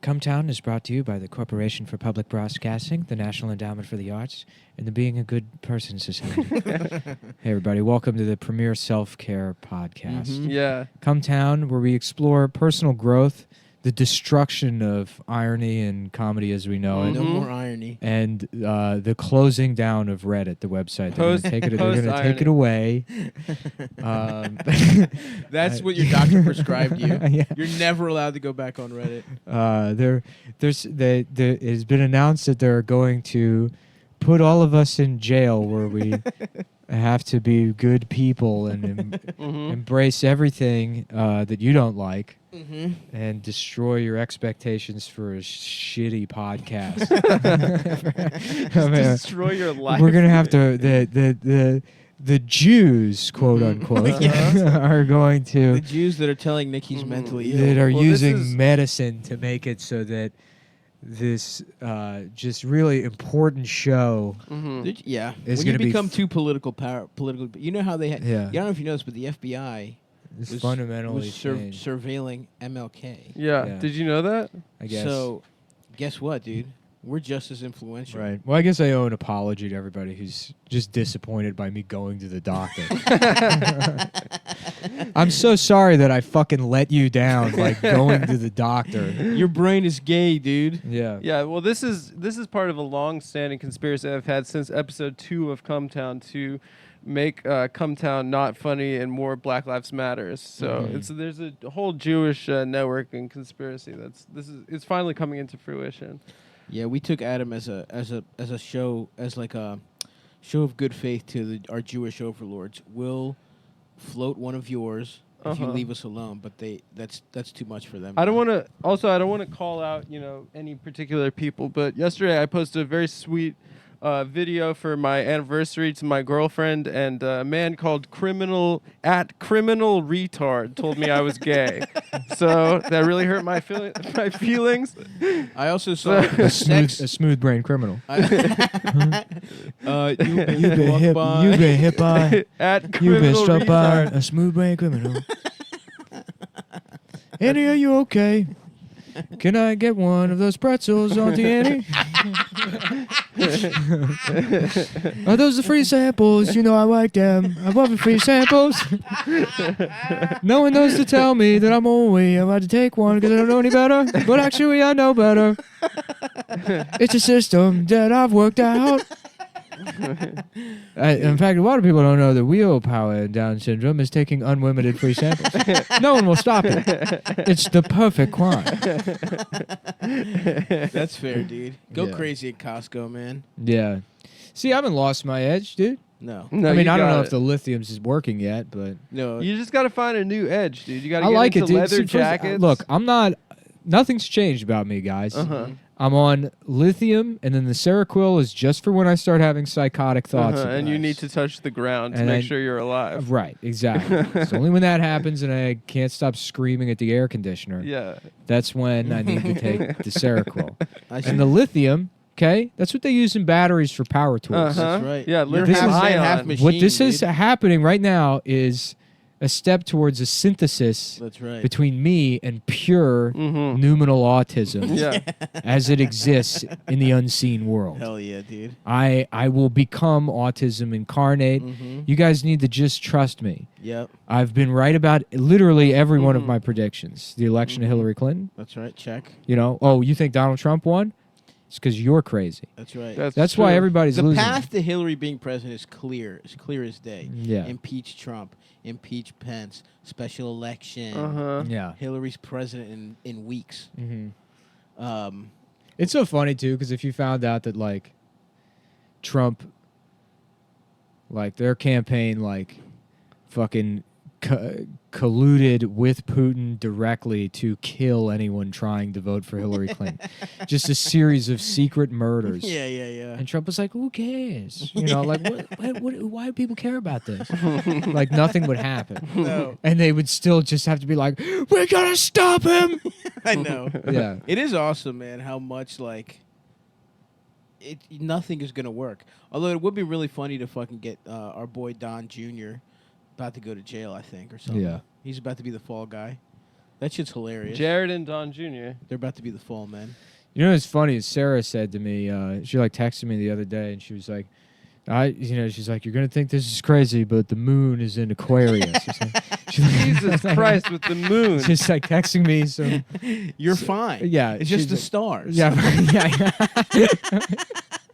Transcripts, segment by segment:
Cumtown is brought to you by the Corporation for Public Broadcasting, the National Endowment for the Arts, and the Being a Good Person Society. Hey, everybody. Welcome to the premier self-care podcast. Mm-hmm. Yeah. Cumtown, where we explore personal growth, the destruction of irony and comedy as we know it, No more irony. and the closing down of Reddit, the website. They're going to take it away. That's what your doctor prescribed you. Yeah. You're never allowed to go back on Reddit. There has been announced that they're going to put all of us in jail where we have to be good people and embrace everything that you don't like and destroy your expectations for a shitty podcast. Destroy your life. We're gonna have to the Jews, quote unquote, are going to The Jews that are telling Nick he's mentally ill. that are Well, this using is- medicine to make it so that this just really important show Yeah. It's When you gonna be become too political, you know how they had. Yeah. I don't know if you know this, but the FBI is was fundamentally was changed, surveilling MLK. Yeah. Yeah. Did you know that? I guess. So, guess what, dude? We're just as influential. Right. Well, I guess I owe an apology to everybody who's just disappointed by me going to the doctor. I'm so sorry that I fucking let you down, like going to the doctor. Your brain is gay, dude. Yeah. Yeah. Well, this is part of a long-standing conspiracy I've had since episode 2 of Cumtown to make Cumtown not funny and more Black Lives Matters. So there's a whole Jewish network and conspiracy it's finally coming into fruition. Yeah, we took Adam as a show, as like a show of good faith to our Jewish overlords. We'll float one of yours if you leave us alone, but that's too much for them. I don't want to call out, any particular people, but yesterday I posted a very sweet video for my anniversary to my girlfriend, and a man called Criminal Retard told me I was gay. So that really hurt my feelings. I also saw A smooth brain criminal. you've You've been hit by. At You've been Criminal struck by Retard. a smooth brain criminal. Annie, are you okay? Can I get one of those pretzels, Auntie Annie? Are those the free samples? You know I like them. I love the free samples. No one knows to tell me that I'm only allowed to take one because I don't know any better. But actually, I know better. It's a system that I've worked out. In fact, a lot of people don't know that willpower in Down syndrome is taking unlimited free samples. No one will stop it. It's the perfect crime. That's fair, dude. Go Yeah. crazy at Costco, man. Yeah. See, I haven't lost my edge, dude. No, No, I mean, you I don't got know it. if the lithiums is working yet, but no. You just got to find a new edge, dude. You got to I get like into it, dude. leather See, first, jackets. look, nothing's changed about me, guys. Uh-huh. I'm on lithium, and then the Seroquel is just for when I start having psychotic thoughts. And you Nice. need to touch the ground to And make I- sure you're alive. Right, exactly. It's only when that happens and I can't stop screaming at the air conditioner. Yeah. That's when I need to take the Seroquel. I see. And the lithium, okay, that's what they use in batteries for power tools. Uh-huh. That's right. Yeah, You're lithium half man, ion. half machine. What this is dude. happening right now is a step towards a synthesis That's right. between me and pure Mm-hmm. numinal autism Yeah. as it exists in the unseen world. Hell yeah, dude. I will become autism incarnate. Mm-hmm. You guys need to just trust me. Yep. I've been right about literally every one of my predictions. The election of Hillary Clinton, That's right. Check. you think Donald Trump won? It's because you're crazy. That's right. That's why true. everybody's The losing. path to Hillary being president is clear as day. Yeah. Impeach Trump. Impeach Pence. Special election. Uh-huh. Yeah. Hillary's president in weeks. Mm-hmm. It's so funny too because if you found out that like Trump, like their campaign, like fucking colluded with Putin directly to kill anyone trying to vote for Hillary Clinton, just a series of secret murders. Yeah, yeah, yeah. And Trump was like, "Who cares? Like why do people care about this? Like nothing would happen." No. And they would still just have to be like, "We're gonna stop him." I know. Yeah. It is awesome, man, how much, like, nothing is going to work. Although it would be really funny to fucking get our boy Don Jr. about to go to jail, I think, or something. Yeah. He's about to be the fall guy. That shit's hilarious. Jared and Don Jr. They're about to be the fall, man. You know what's funny is Sarah said to me, she like texted me the other day, and she was like, she's like, you're gonna think this is crazy, but the moon is in Aquarius. Jesus Christ with the moon. Just like texting me some. You're fine. Yeah, It's just she's the like- stars. Yeah, yeah,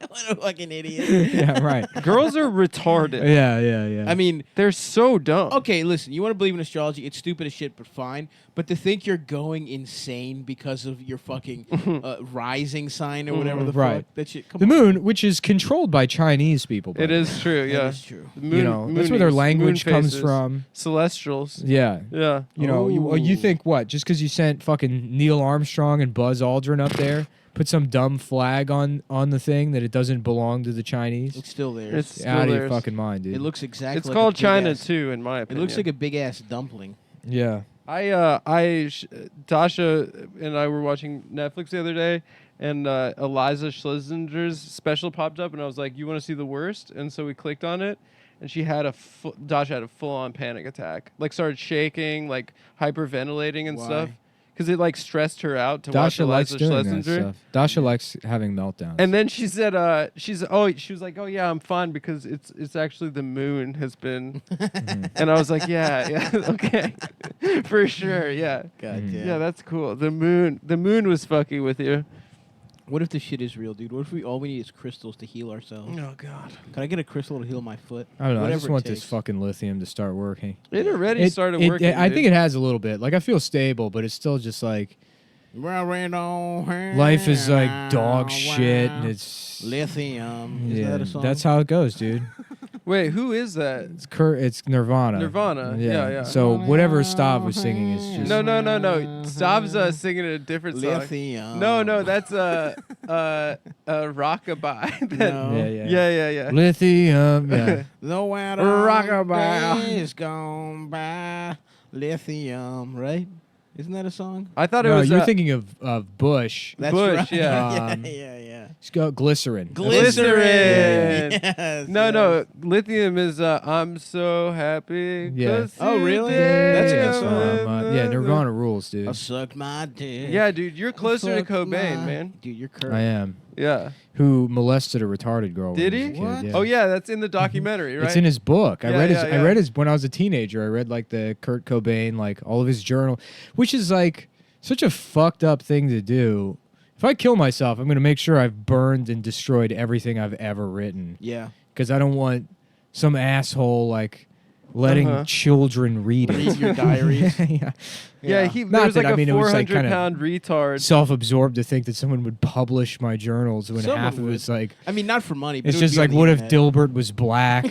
What a fucking idiot. yeah, right. Girls are retarded. Yeah. I mean, They're so dumb. okay, listen, you want to believe in astrology, it's stupid as shit, but fine. But to think you're going insane because of your fucking rising sign or whatever the Right. fuck, that shit, come the on. moon, which is controlled by Chinese people. by It the way. is true, yeah. That is true. The moon, You know, that's where their moonies, language moon comes faces, from. Celestials. Yeah. Yeah. You know, you Ooh. think what? Just because you sent fucking Neil Armstrong and Buzz Aldrin up there, put some dumb flag on the thing that it doesn't belong to the Chinese? It's still there. It's Out of your theirs. fucking mind, dude. It looks exactly It's like called a big China ass- too, in my It opinion. looks like a big ass dumpling. yeah. Dasha and I were watching Netflix the other day, and Eliza Schlesinger's special popped up, and I was like, "You want to see the worst?" And so we clicked on it, and she had Dasha had a full-on panic attack, like started shaking, like hyperventilating and Why? stuff, because it like stressed her out to Dasha watch likes Eliza doing that Schlesinger. stuff. Dasha likes having meltdowns. And then she said, she was like, "Oh yeah, I'm fine because it's actually the moon has been," and I was like, "Yeah, okay, for sure, yeah, God Mhm. damn. yeah, that's cool. The moon was fucking with you." What if this shit is real, dude? What if all we need is crystals to heal ourselves? Oh God, Can I get a crystal to heal my foot? I don't know. I Whatever just it want this takes. fucking lithium to start working. it already started working. I dude. think it has a little bit. Like I feel stable, but it's still just like life Life is like dog shit, and it's lithium. Is yeah. that a song? That's how it goes, dude. Wait, who is that? It's Nirvana. Nirvana. Yeah. So whatever Stav was singing is just No. Stav's singing a different song. lithium. No, that's rockabye. That- No. yeah. lithium. Yeah. No matter Rockabye. days gone by. Lithium, right? Isn't that a song? I thought it No, was. you're thinking of Bush. That's Bush, right. yeah. Um, yeah. It's got glycerin. Glycerin. Yes, No, yes. lithium is I'm so happy. Yeah. 'cause Oh, really? today That's a good I'm song. in Yeah, the- Nirvana rules, dude. I sucked my dick. Yeah, dude, you're closer to Fuck Cobain, my- man. Dude, you're correct. I am. Yeah. Who molested a retarded girl? when Did he he? was a kid, What? Oh yeah, that's in the documentary, right? It's in his book. I Yeah, read his. yeah, I yeah. read his when I was a teenager. I read like the Kurt Cobain, like all of his journal, which is like such a fucked up thing to do. If I kill myself, I'm gonna make sure I've burned and destroyed everything I've ever written, Yeah. because I don't want some asshole like letting Uh-huh. children read it. Read your diaries. Yeah. Yeah, Yeah. he Not there was that, like I a mean, it was, like, 400-pound retard. Self-absorbed to think that someone would publish my journals when Someone half of would. it's like. I mean, not for money. But It's it would just be on like, the what if internet. Dilbert was black?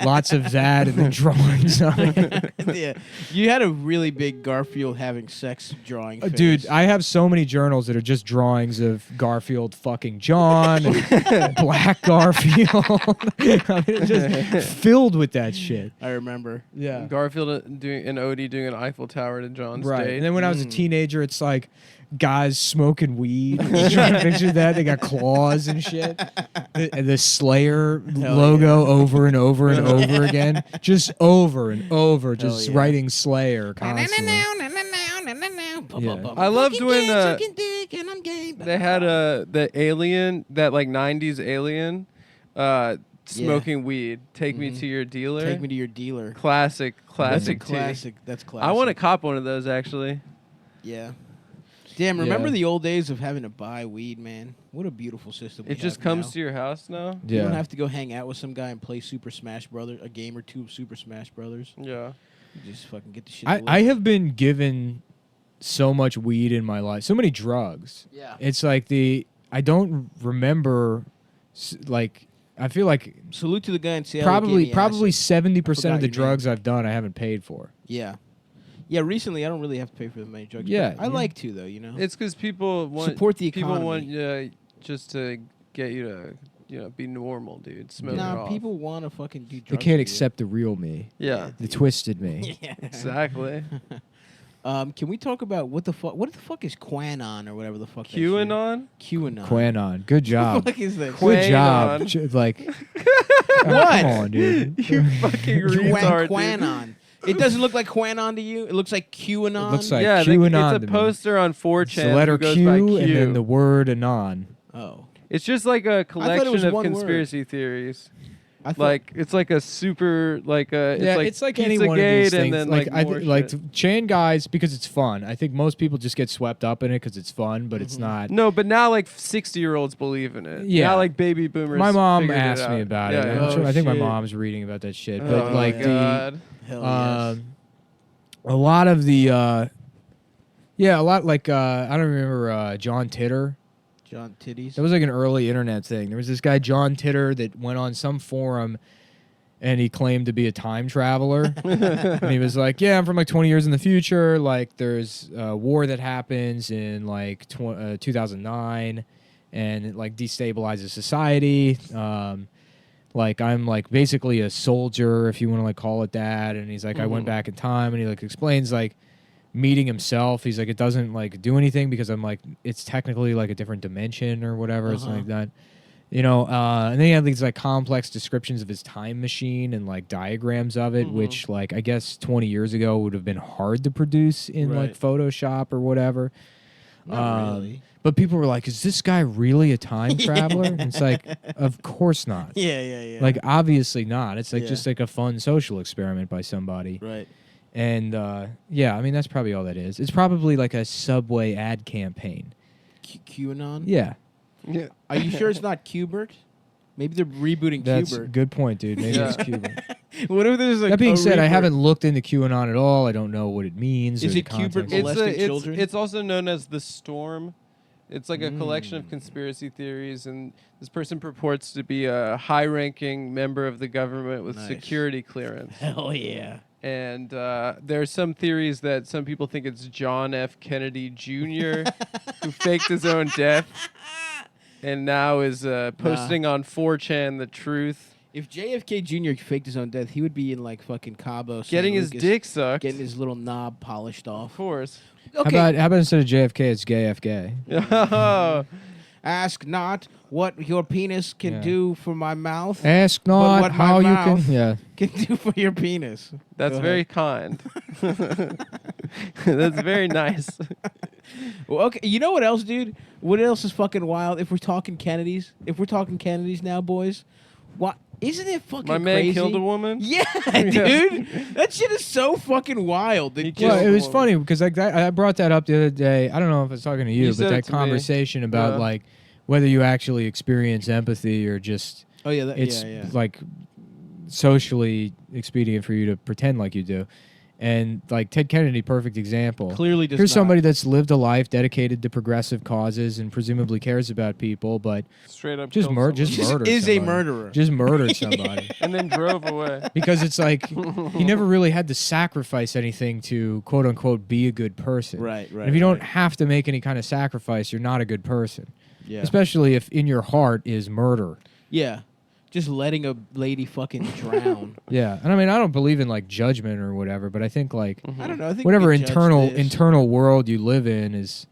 Lots of that and then drawings of it. Yeah. You had a really big Garfield having sex drawing. Dude, phase. I have so many journals that are just drawings of Garfield fucking John, and Black Garfield. I mean, it's just filled with that shit. I remember. Yeah. Garfield doing and Odie doing an Eiffel Tower to John's Right. date. And then when I was a Mm. teenager, it's like guys smoking weed. Trying to picture that. They got claws and shit. The Slayer Hell logo over and over and over again. Just over and over. Just yeah. writing Slayer constantly. I loved when they they had the alien, that like 90s alien, smoking weed. Take me Mhm. to your dealer. Take me to your dealer. Classic That's a tea. classic. That's classic. I want to cop one of those actually. Yeah. Damn, remember Yeah. the old days of having to buy weed, man? What a beautiful system. It just comes to your house now. You don't Yeah. have to go hang out with some guy and play Super Smash Brothers, a game or two of Super Smash Brothers. Yeah. You just fucking get the shit. I delivered. have been given so much weed in my life, so many drugs. Yeah. It's like I don't remember, like, I feel like Salute to the guy in Seattle. who gave probably me 70% Forgot of the your name. drugs I've done I haven't paid for. acid. Yeah. Yeah, recently I don't really have to pay for many drugs. but Yeah, I yeah. like to though, you know. It's because people want Support the People want economy. just to get you to be normal, dude. Smoke it nah, off. people want to fucking do drugs. They can't with you. accept the real me, Yeah. the twisted me. Yeah. Exactly. Can we talk about what the fuck? What the fuck is QAnon or whatever the fuck? that shit is? QAnon. QAnon. Quanon, good job. What the fuck is that? Good job. Quanon. Like, What? come on, dude. You fucking retard. dude. QAnon. It doesn't look like QAnon to you. It looks like QAnon. It looks like yeah, QAnon it's to a me. poster on 4chan. It's the letter who goes Q by and then the word anon. Oh, It's just like a was collection of one word. conspiracy theories. I thought. Like it's like a super like a Yeah, it's like any one of these Pizzagate things. and then like more like shit. chain guys because it's fun. I think most people just get swept up in it because it's fun, but it's not. No, but now like 60-year-olds believe in it. Yeah. Now like baby boomers. My mom figured it asked me out. about Yeah, it. yeah. I'm sure, I think my shit. mom's reading about that shit. Oh But like my God. Hell a lot of the a lot like I don't remember John Titter. John Titties. It was like an early internet thing. There was this guy John Titter that went on some forum and he claimed to be a time traveler. And he was like, yeah, I'm from like 20 years in the future. Like there's a war that happens in like 2009 and it like destabilizes society. Like I'm like basically a soldier, if you want to like call it that. And he's like, I went back in time, and he like explains like meeting himself. He's like, it doesn't like do anything because I'm like, it's technically like a different dimension or whatever, something like that. You know, and then he had these like complex descriptions of his time machine and like diagrams of it, which like I guess 20 years ago would have been hard to produce in like Photoshop or whatever. Not really. But people were like, is this guy really a time traveler? And it's like, of course not. Yeah. Like, obviously not. It's like Yeah. just like a fun social experiment by somebody. Right. And yeah, I mean, that's probably all that is. It's probably like a Subway ad campaign. QAnon. Yeah. Yeah. Are you sure it's not Qbert? Maybe they're rebooting That's a Qbert. good point, dude. Maybe Yeah. it's Cuban. What if there's like That being a said, I rebirth? haven't looked into QAnon at all. I don't know what it means. Is or it the context. Qbert molesting it's children? it's also known as the Storm. It's like a collection of conspiracy theories, and this person purports to be a high-ranking member of the government with Nice. security clearance. Hell yeah. And there are some theories that some people think it's John F. Kennedy Jr. who faked his own death and now is posting on 4chan the truth. If JFK Jr. faked his own death, he would be in like fucking Cabo, San Getting his Lucas, dick sucked. getting his little knob polished Of off. course. Okay. How about instead of JFK, it's gay FK? Oh, Ask not what your penis can Yeah. do for my mouth. Ask But not what my how you mouth- can. Yeah. Can do for your penis. that's Go very ahead. kind. That's very nice. Well, okay, you know what else, dude? What else is fucking wild? If we're talking Kennedys, now, boys, what isn't it fucking My man crazy? killed a woman? Yeah, dude, that shit is so fucking wild. That He just- Well, killed it was one. funny because like that, I brought that up the other day. I don't know if I was talking to you, You but said that it to me. conversation about Yeah. like whether you actually experience empathy or just oh yeah, it's yeah. like socially expedient for you to pretend like you do. And like Ted Kennedy, perfect example. Clearly does Here's not. somebody that's lived a life dedicated to progressive causes and presumably cares about people, but Straight up just killed murdered someone. Just is somebody. a murderer. Just murdered somebody. And then drove away. Because it's like he never really had to sacrifice anything to quote unquote be a good person. Right. And if you don't have to make any kind of sacrifice, you're not a good person. Yeah. Especially if in your heart is murder. Yeah. Just letting a lady fucking drown. Yeah. And I mean, I don't believe in like judgment or whatever, but I think like I don't know. I think whatever we can judge this. internal world you live in is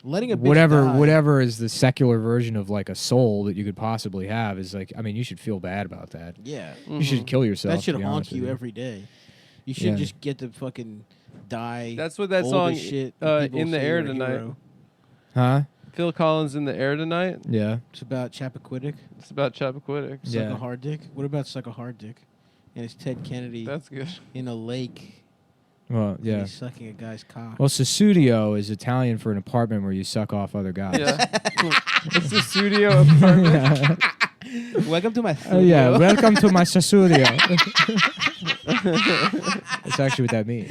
letting a bitch die. whatever is the secular version of like a soul that you could possibly have is like, I mean, you should feel bad about that. Yeah. You should kill yourself. That should to be haunt honest with you every day. You should Yeah. just get to fucking die. That's what that old song as shit, and people In the say Air you're a Tonight. hero. Huh? Phil Collins in the Air Tonight. Yeah. It's about Chappaquiddick. It's about Chappaquiddick. Suck Yeah. a hard dick. What about Suck a Hard Dick? And it's Ted Kennedy That's good. in a lake. Well, and yeah. He's sucking a guy's cock. Well, Susudio is Italian for an apartment where you suck off other guys. Yeah. It's the studio apartment. Welcome to my Oh yeah, welcome to my Susudio. That's actually what that means.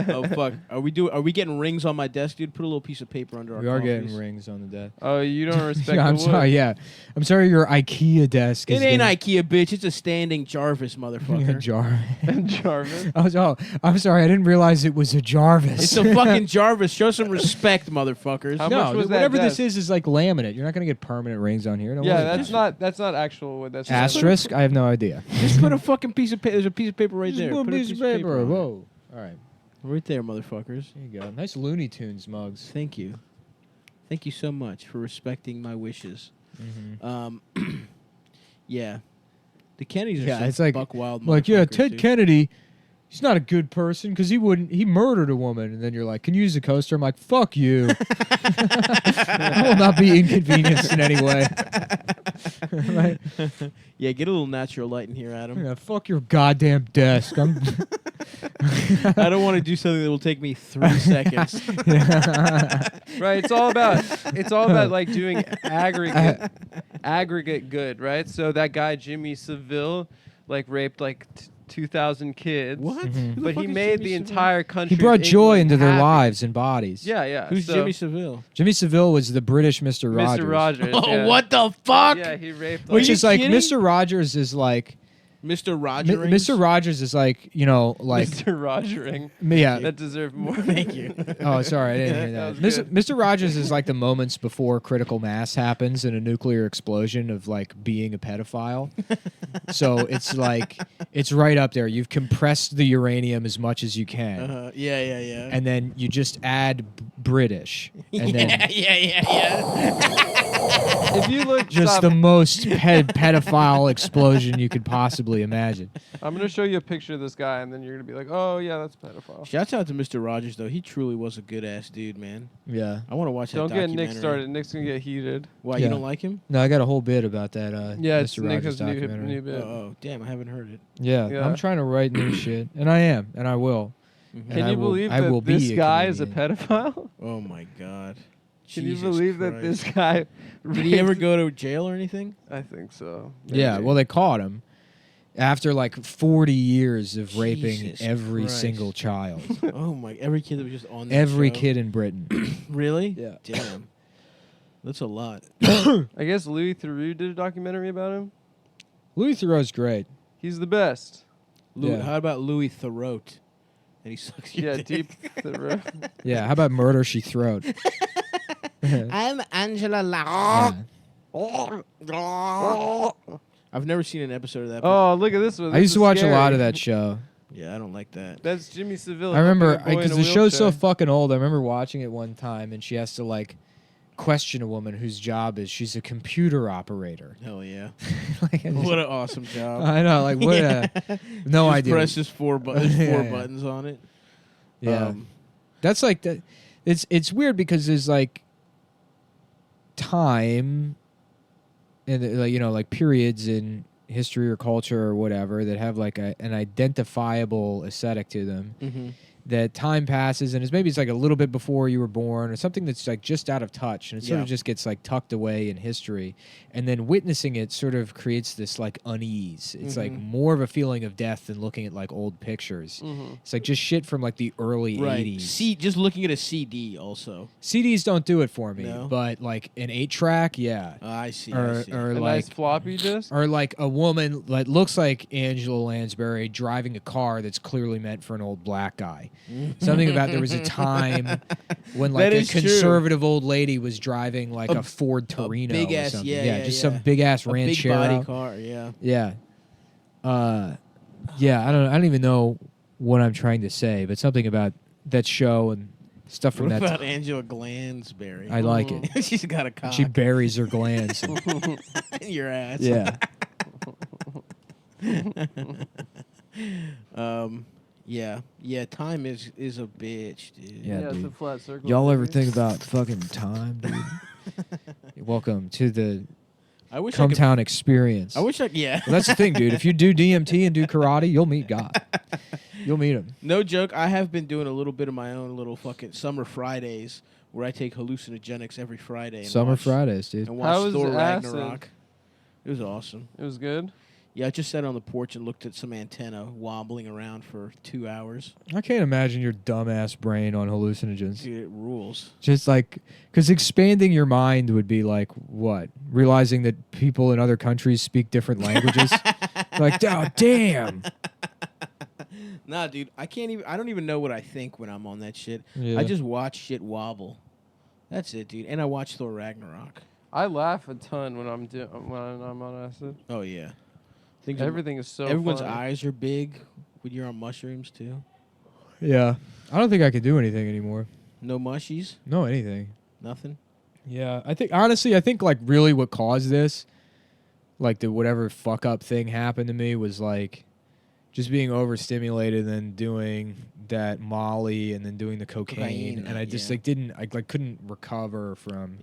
Oh fuck! Are we getting rings on my desk, dude? Put a little piece of paper under our. We are coffees. getting rings on the desk. Oh, you don't respect Yeah, I'm the sorry. wood. Yeah, I'm sorry. Your IKEA desk. It is ain't getting- IKEA, bitch. It's a standing Jarvis, motherfucker. Jar. Jarvis. I'm sorry. I didn't realize it was a Jarvis. It's a fucking Jarvis. Show some respect, motherfuckers. How no, much was that whatever desk? this is like laminate. You're not gonna get permanent rings on here. Don't Yeah, worry that's about not actual wood. That's it. Asterisk. I have no idea. Just put a fucking piece of paper. There's a piece of paper right Just there. put a Put piece of paper. on it. Whoa. All right. Right there, motherfuckers. There you go. Nice Looney Tunes mugs. Thank you. Thank you so much for respecting my wishes. Mm-hmm. Yeah. The Kennedys are Yeah, some it's like- buck wild. Like, yeah, motherfuckers, Ted dude. Kennedy, he's not a good person because he murdered a woman. And then you're like, can you use a coaster? I'm like, fuck you. I will not be inconvenienced in any way. Right? Yeah, get a little natural light in here, Adam. Yeah, fuck your goddamn desk. I'm I don't want to do something that will take me 3 seconds. Right, it's all about like doing aggregate good, right? So that guy Jimmy Seville like raped like 2,000 kids. What? Mhm. Who the But fuck he is made Jimmy the Savile? entire country. he brought joy England into their happy. lives and bodies. Yeah, yeah. Who's so Jimmy Seville? Jimmy Seville was the British Mr. Rogers. Mr. Rogers. Oh, yeah. what the fuck? Yeah, he raped. Which you is like, kidding? Mr. Rogers is like, Mr. Rogers? Mr. Rogers is like, you know, like, Mr. Rogering. yeah. That deserved more. Thank you. Oh, sorry, I didn't hear that. That was good. Mr. Rogers is like the moments before critical mass happens in a nuclear explosion of like being a pedophile. So it's like it's right up there. You've compressed the uranium as much as you can, Yeah. and then you just add British, and then yeah. If you look, just stop. the most pedophile explosion you could possibly imagine. I'm gonna show you a picture of this guy, and then you're gonna be like, "Oh yeah, that's a pedophile." Shouts out to Mr. Rogers, though. He truly was a good ass dude, man. Yeah. I want to watch Don't that get documentary. Nick started. Nick's gonna get heated. Why, Yeah. you don't like him? No, I got a whole bit about that. Yeah, it's Mr. Nick Rogers has new documentary. bit. Oh, damn, I haven't heard it. Yeah, Yeah. I'm trying to write new shit, and I am, and I will. Mhm. And Can I you will- believe I will that be this a guy is a comedian. pedophile? Oh, my God. Can you Jesus believe that Christ. this guy? Did he ever raped- go to jail or anything? I think so. Yeah, Maybe. well, they caught him after like 40 years of raping Jesus every Christ. single child. Oh, my. Every kid that was just on that Every show? kid in Britain. Really? Yeah. Damn. That's a lot. I guess Louis Theroux did a documentary about him. Louis Theroux's great. He's the best. Yeah. How about Louis Theroux? And he sucks your Yeah, dick. deep Theroux. Yeah, how about Murder, She Throat? I'm Angela Lau. Yeah. I've never seen an episode of that. but- Oh, look at this one. I used This to is watch a lot scary. of that show. Yeah, I don't like that. That's Jimmy Seville. I remember, helping a boy in because a the show's so wheelchair. fucking old, I remember watching it one time, and she has to, like, question a woman whose job is she's a computer operator. Hell yeah. Like, I just- What an awesome job. I know, like, what a... No Just idea. Press just four, there's Yeah, four yeah. buttons on it. Yeah. That's like the it's weird because there's like time and like, you know, like periods in history or culture or whatever that have like an identifiable aesthetic to them, Mm-hmm. that time passes and maybe it's like a little bit before you were born or something that's like just out of touch, and it sort Yeah. of just gets like tucked away in history, and then witnessing it sort of creates this like unease. It's like Mhm. more of a feeling of death than looking at like old pictures. Mhm. It's like just shit from like the early Right. 80s. Just looking at a CD also. CDs don't do it for me, No? but like an 8-track, yeah. I see. Or, I see. or A like nice floppy disk. or like a woman that looks like Angela Lansbury driving a car that's clearly meant for an old black guy. Something about there was a time when like That a is true. conservative old lady was driving like a, A- Ford Torino big or ass- something. yeah, just yeah. some big ass A big ranchero. body car, yeah. Yeah. Yeah, I don't even know what I'm trying to say, but something about that show and stuff from What that about Angela Glansberry? I like it. She's got a cock She buries her glands. in your ass. Yeah. Yeah. Time is a bitch, dude. Yeah, it's a dude. flat circle. Y'all ever baby. think about fucking time, dude? Welcome to the I wish I could. Cometown experience. I wish I. Yeah. Well, that's the thing, dude. If you do DMT and do karate, you'll meet God. You'll meet him. No joke. I have been doing a little bit of my own little fucking summer Fridays where I take hallucinogenics every Friday. And Summer watch, Fridays, dude. And How watch was Thor the acid? Ragnarok. It was awesome. It was good. Yeah, I just sat on the porch and looked at some antenna wobbling around for 2 hours. I can't imagine your dumbass brain on hallucinogens. Dude, it rules. Just like, because expanding your mind would be like, what? Realizing that people in other countries speak different languages? Like, oh, damn. Nah, dude, I don't even know what I think when I'm on that shit. Yeah. I just watch shit wobble. That's it, dude. And I watch Thor Ragnarok. I laugh a ton when I'm on acid. Oh, yeah. Everything is so. Everyone's funny. eyes are big when you're on mushrooms, too. Yeah. I don't think I could do anything anymore. No mushies? No, anything. Nothing? Yeah, I think honestly, like really what caused this, like the whatever fuck up thing happened to me was like just being overstimulated and then doing that Molly and then doing the cocaine, and I just like couldn't recover from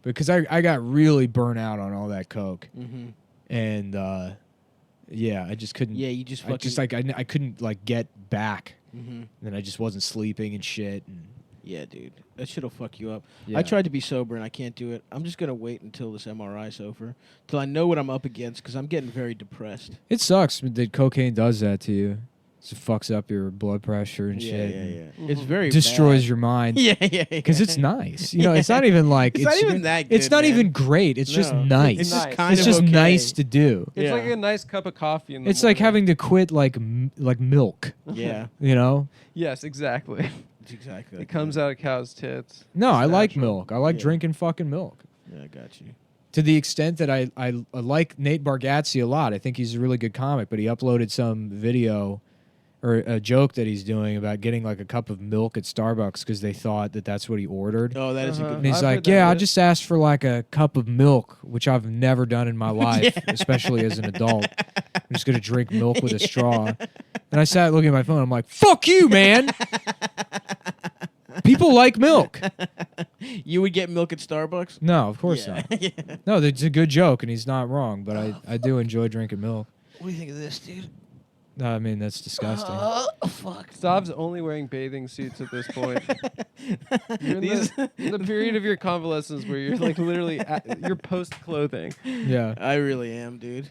because I got really burnt out on all that coke, and I just couldn't. Yeah, you just fucking I couldn't like get back, and then I just wasn't sleeping and shit. And yeah, dude, that shit'll fuck you up. Yeah. I tried to be sober and I can't do it. I'm just gonna wait until this MRI's over, till I know what I'm up against, because I'm getting very depressed. It sucks that cocaine does that to you. It fucks up your blood pressure and shit. Yeah. It's very destroys bad. your mind. Yeah. Because it's nice. You know, it's not even like it's not even that good. It's not man. even great. It's just nice. It's just Nice. kind It's of just okay. nice to do. It's Yeah. like a nice cup of coffee in the It's like morning. having to quit like milk. Yeah, You know? Yes, exactly. it's exactly. It comes out of cow's tits. No, I like natural. milk. I like Yeah. drinking fucking milk. Yeah, I got you. To the extent that I like Nate Bargatze a lot. I think he's a really good comic, but he uploaded some video or a joke that he's doing about getting like a cup of milk at Starbucks because they thought that that's what he ordered. Oh, that is a Uh-huh. good. And he's I've like, heard that yeah, I bit. just asked for like a cup of milk, which I've never done in my life, especially as an adult. I'm just going to drink milk with a straw. And I sat looking at my phone. I'm like, fuck you, man. People like milk. You would get milk at Starbucks? No, of course Yeah. not. Yeah. No, it's a good joke, and he's not wrong, but I do enjoy drinking milk. What do you think of this, dude? No, I mean, that's disgusting. Oh, fuck. Stav's only wearing bathing suits at this point. You're in the period of your convalescence where you're like literally at your post-clothing. Yeah. I really am, dude.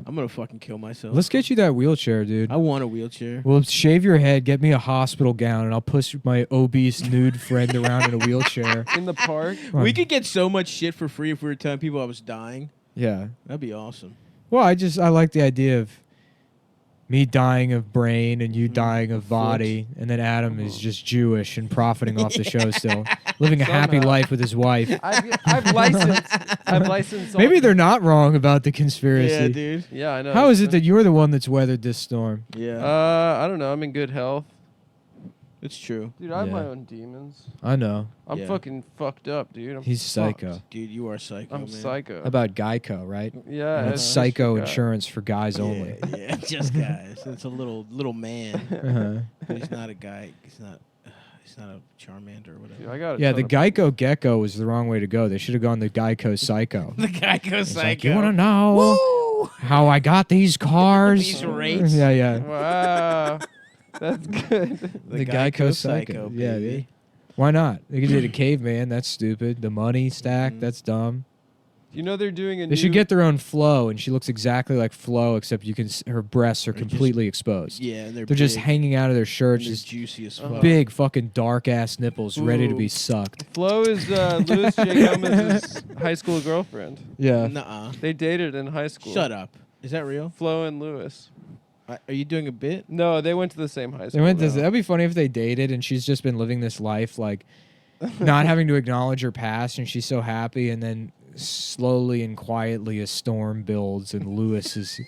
I'm gonna fucking kill myself. Let's get you that wheelchair, dude. I want a wheelchair. Well, shave your head, get me a hospital gown, and I'll push my obese nude friend around in a wheelchair. In the park. We could get so much shit for free if we were telling people I was dying. Yeah. That'd be awesome. Well, I like the idea of me dying of brain and you dying of body, and then Adam is just Jewish and profiting off the show still, living a happy Somehow. life with his wife. I've licensed. Maybe they're not wrong about the conspiracy. Yeah, dude. Yeah, I know. How is it that you're the one that's weathered this storm? Yeah, I don't know. I'm in good health. it's true. Dude, I have Yeah. my own demons. I know. I'm Yeah. fucking fucked up, dude. He's fucked. psycho. Dude, you are psycho, I'm man. psycho. How about Geico, right? Yeah. And it's it's just psycho for guys. insurance for guys only. Yeah, just guys. It's a little man. Uh-huh. But he's not a guy. He's not a Charmander or whatever. Dude, I got a Yeah, ton the of- Geico Gecko was the wrong way to go. They should have gone the Geico Psycho. The guy goes It's psycho. like, you want to know Woo! how I got these cars? These rates? Yeah, yeah. Wow. That's good. The Geico Psycho. Yeah, baby. yeah. Why not? They could do the caveman. That's stupid. The money stack. Mhm. That's dumb. You know they're doing a They new. should get their own Flo, and she looks exactly like Flo, except you can her breasts are They're just- completely exposed. Yeah, and They're just big, hanging out of their and shirts, they're just juicy as Uh-huh. fuck. big fucking dark ass nipples, ready to be Ooh. sucked. Flo is Louis J. Gomez's high school girlfriend. Yeah. Nuh-uh. They dated in high school. Shut up. Is that real? Flo and Louis. Are you doing a bit? No, they went to the same high school. They went to, though. that'd be funny if they dated and she's just been living this life like not having to acknowledge her past and she's so happy, and then slowly and quietly a storm builds and Lewis is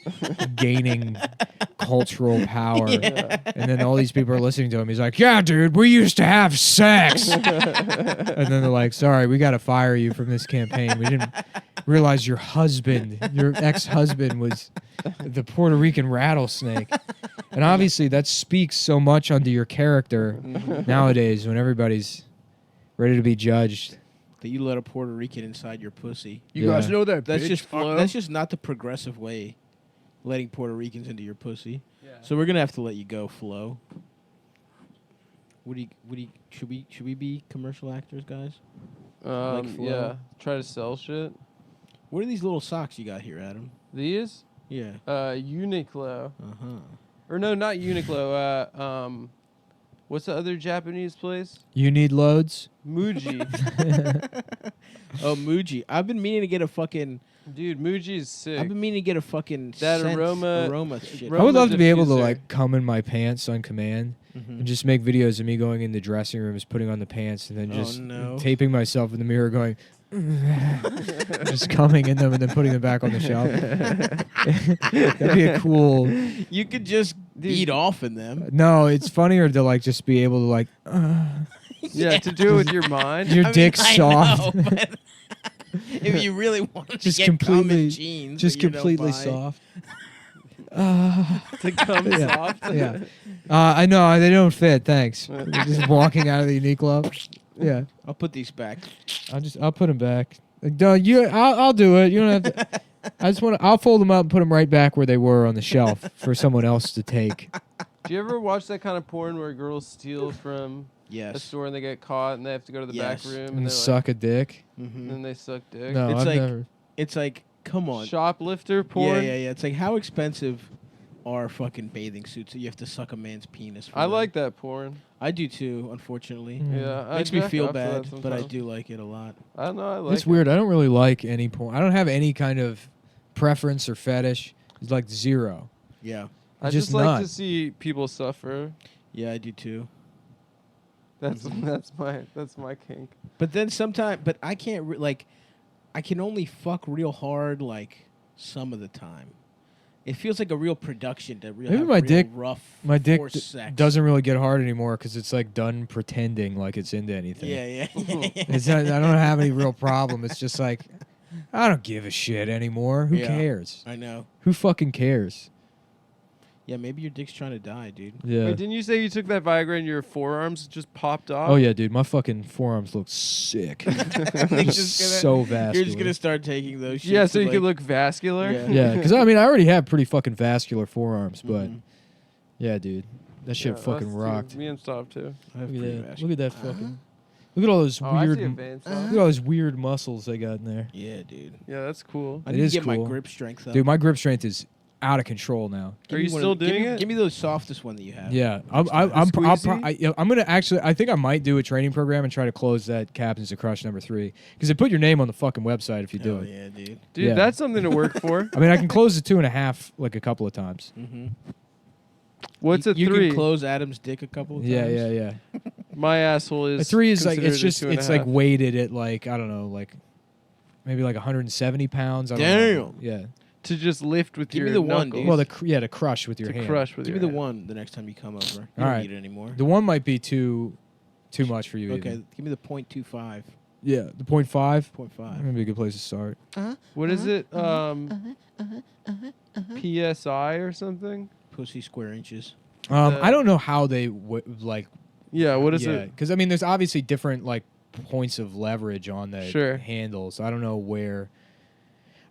gaining cultural power. Yeah. And then all these people are listening to him. He's like, yeah, dude, we used to have sex. And then they're like, sorry, we got to fire you from this campaign. We didn't realize your ex-husband was the Puerto Rican rattlesnake. And obviously that speaks so much onto your character nowadays when everybody's ready to be judged. That you let a Puerto Rican inside your pussy. You Yeah. guys know that That's bitch, just Flo? that's just not the progressive way. Letting Puerto Ricans into your pussy. Yeah. So we're gonna have to let you go, Flo. Should we be commercial actors, guys? like Flo? Yeah. Try to sell shit. What are these little socks you got here, Adam? These? Yeah. Uniqlo. Uh-huh. Or no, not Uniqlo. What's the other Japanese place? You need loads? Muji. Oh, Muji. I've been meaning to get a fucking Dude, Muji's sick. I've been meaning to get a fucking That scent, aroma shit. I would love to be able to diffuser. like come in my pants on command Mhm. and just make videos of me going in the dressing rooms, putting on the pants, and then Oh, just no. taping myself in the mirror going, just coming in them and then putting them back on the shelf. That'd be a cool. You could just beat off in them. No, it's funnier to like just be able to like Yeah, to do it with your mind. your I mean, dick I soft. know, but if you really want Just to get completely- common jeans, Just that you don't completely buy. soft. To come Yeah. soft. Yeah. I know they don't fit. Thanks. Just walking out of the Uniqlo. Yeah. I'll put these back. I'll put them back. Like, no, I'll do it. You don't have to. I'll fold them up and put them right back where they were on the shelf for someone else to take. Do you ever watch that kind of porn where girls steal from a Yes. store and they get caught and they have to go to the Yes. back room And and suck a dick. and then they suck dick? No, It's I've like- never. It's like, come on. Shoplifter porn. Yeah. It's like, how expensive are fucking bathing suits that you have to suck a man's penis for? I them? like that porn. I do too, unfortunately. Mm. Yeah, I Makes me jack feel off to that bad, but I sometimes. do like it a lot. I don't know. I like It's it. weird. I don't really like any porn. I don't have any kind of preference or fetish. It's like zero. Yeah. I just just like not. to see people suffer. Yeah, I do too. That's that's my kink. But then sometimes, but I can't, like, I can only fuck real hard, like, some of the time. It feels like a real production to really Maybe have my real dick- rough My dick forced sex. doesn't really get hard anymore because it's like done pretending like it's into anything. Yeah. It's not, I don't have any real problem. It's just like, I don't give a shit anymore. Who Yeah. cares? I know. Who fucking cares? Yeah, maybe your dick's trying to die, dude. Yeah. Wait, didn't you say you took that Viagra and your forearms just popped off? Oh yeah, dude. My fucking forearms look sick. You're just gonna- So vascular. You're just gonna start taking those. Shits Yeah, so to, you like, could look vascular. Yeah. Yeah, because I mean, I already have pretty fucking vascular forearms, but Mhm. yeah, dude, that shit Yeah, fucking us too. rocked. Me and Stav too. I have Look pretty at that. vascular- Look at that fucking. Look at all those Oh, I weird. see a vein Uh-huh. Stav. Look at all those weird muscles they got in there, Yeah, dude. Yeah, that's cool. I It need is to get my cool. grip strength up. dude. My grip strength is out of control now. Give Are me you one still of the- give doing me- it? Give me the softest one that you have. Yeah, I'm gonna actually. I think I might do a training program and try to close that Captains of Crush #3 because they put your name on the fucking website if you do Hell it. yeah, dude. Dude, Yeah. that's something to work for. I mean, I can close the 2.5 like a couple of times. Mm-hmm. What's a you 3? can close Adam's dick a couple of times. Yeah. My asshole is. A 3 is like considered it's a just 2.5. it's like weighted at like I don't know like maybe like 170 pounds. I don't know. Damn. Yeah. to just lift with Give me your the one, knuckles. dude. Well, to crush with your to hand. crush with Give me your the hand. one the next time you come over. You All don't right. need it anymore. The one might be too much for you. Okay, even. give me the 0.25. Yeah, the 0.5. 0.5. Maybe a good place to start. What is it? PSI or something? Pussy square inches. I don't know how they like. Yeah. What is yeah, it? because I mean, there's obviously different like points of leverage on the Sure. handles. I don't know where.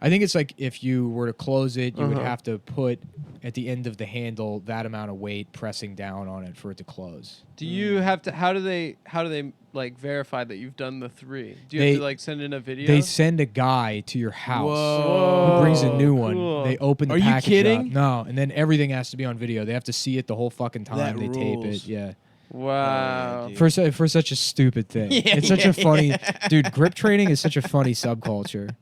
I think it's like if you were to close it, you would Uh-huh. have to put at the end of the handle that amount of weight pressing down on it for it to close. Do you have to? How do they like verify that you've done the 3? Do you They- have to like send in a video? They send a guy to your house Whoa. who brings a new one. Cool. They open the Are you package kidding? up. No, and then everything has to be on video. They have to see it the whole fucking time. That They tape it. rules. Yeah. Wow. dude. For such a stupid thing. Yeah, It's such yeah, a funny yeah. dude, grip training is such a funny subculture.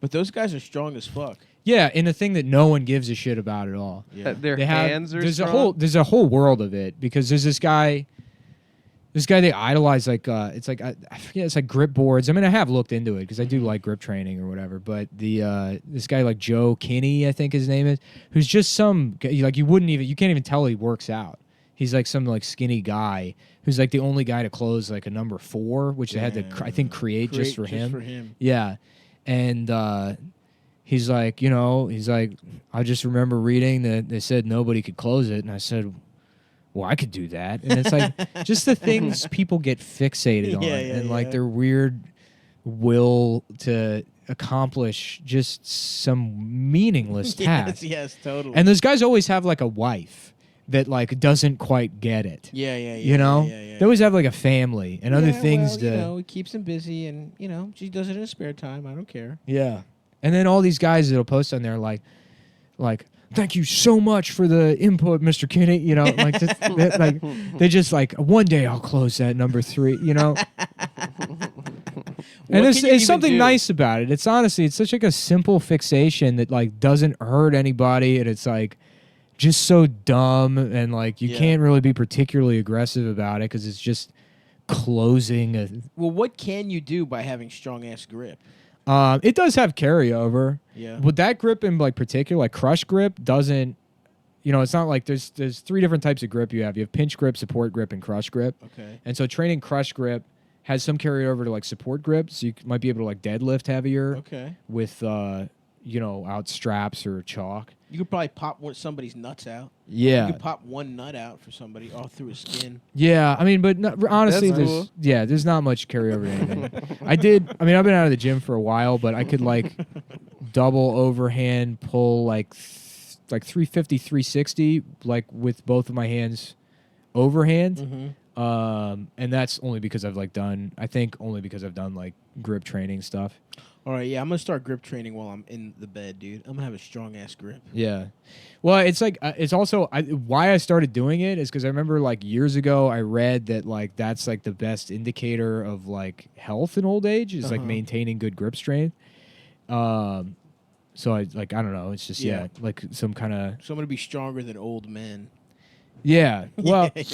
But those guys are strong as fuck. Yeah, and a thing that no one gives a shit about at all. Yeah. Their They have hands are there's strong? there's a whole world of it because there's this guy they idolize like it's like I forget, it's like grip boards. I mean, I have looked into it because I do like grip training or whatever, but the this guy like Joe Kinney, I think his name is, who's just some like you can't even tell he works out. He's like some like skinny guy who's like the only guy to close like a number 4, which they had to I think create just for him. Yeah. And he's like, I just remember reading that they said nobody could close it. And I said, well, I could do that. And it's like just the things people get fixated on Yeah, and yeah, like yeah. their weird will to accomplish just some meaningless task. Yes, totally. And those guys always have like a wife that like doesn't quite get it. yeah. You know? Yeah. They always have like a family and other things to it keeps him busy, and she does it in his spare time. I don't care. Yeah. And then all these guys that'll post on there like, thank you so much for the input, Mr. Kinney. Like, they just like, one day I'll close that number 3, And it's something nice about it. It's honestly, it's such like a simple fixation that like doesn't hurt anybody. And it's like just so dumb. And like, you Yeah. can't really be particularly aggressive about it because it's just closing a, Well, what can you do by having strong ass grip? it does have carryover. Yeah. But that grip in like particular, like crush grip, doesn't. It's not like there's 3 different types of grip you have. You have pinch grip, support grip, and crush grip. Okay. And so training crush grip has some carryover to like support grip, so you might be able to like deadlift heavier Okay. with out straps or chalk. You could probably pop somebody's nuts out. Yeah. You could pop one nut out for somebody all through his skin. Yeah, I mean, but honestly, That's there's cool. there's not much carryover to anything. I've been out of the gym for a while, but I could like double overhand pull like 350, 360, like with both of my hands overhand. Mm-hmm. And that's only because I've done like grip training stuff. All right, yeah, I'm gonna start grip training while I'm in the bed, dude. I'm gonna have a strong ass grip. Yeah. Well, it's like it's also why I started doing it is because I remember like years ago I read that like that's like the best indicator of like health in old age is like maintaining good grip strength. So I don't know. It's just like some kind of So I'm gonna be stronger than old men. yeah. Well, Yeah.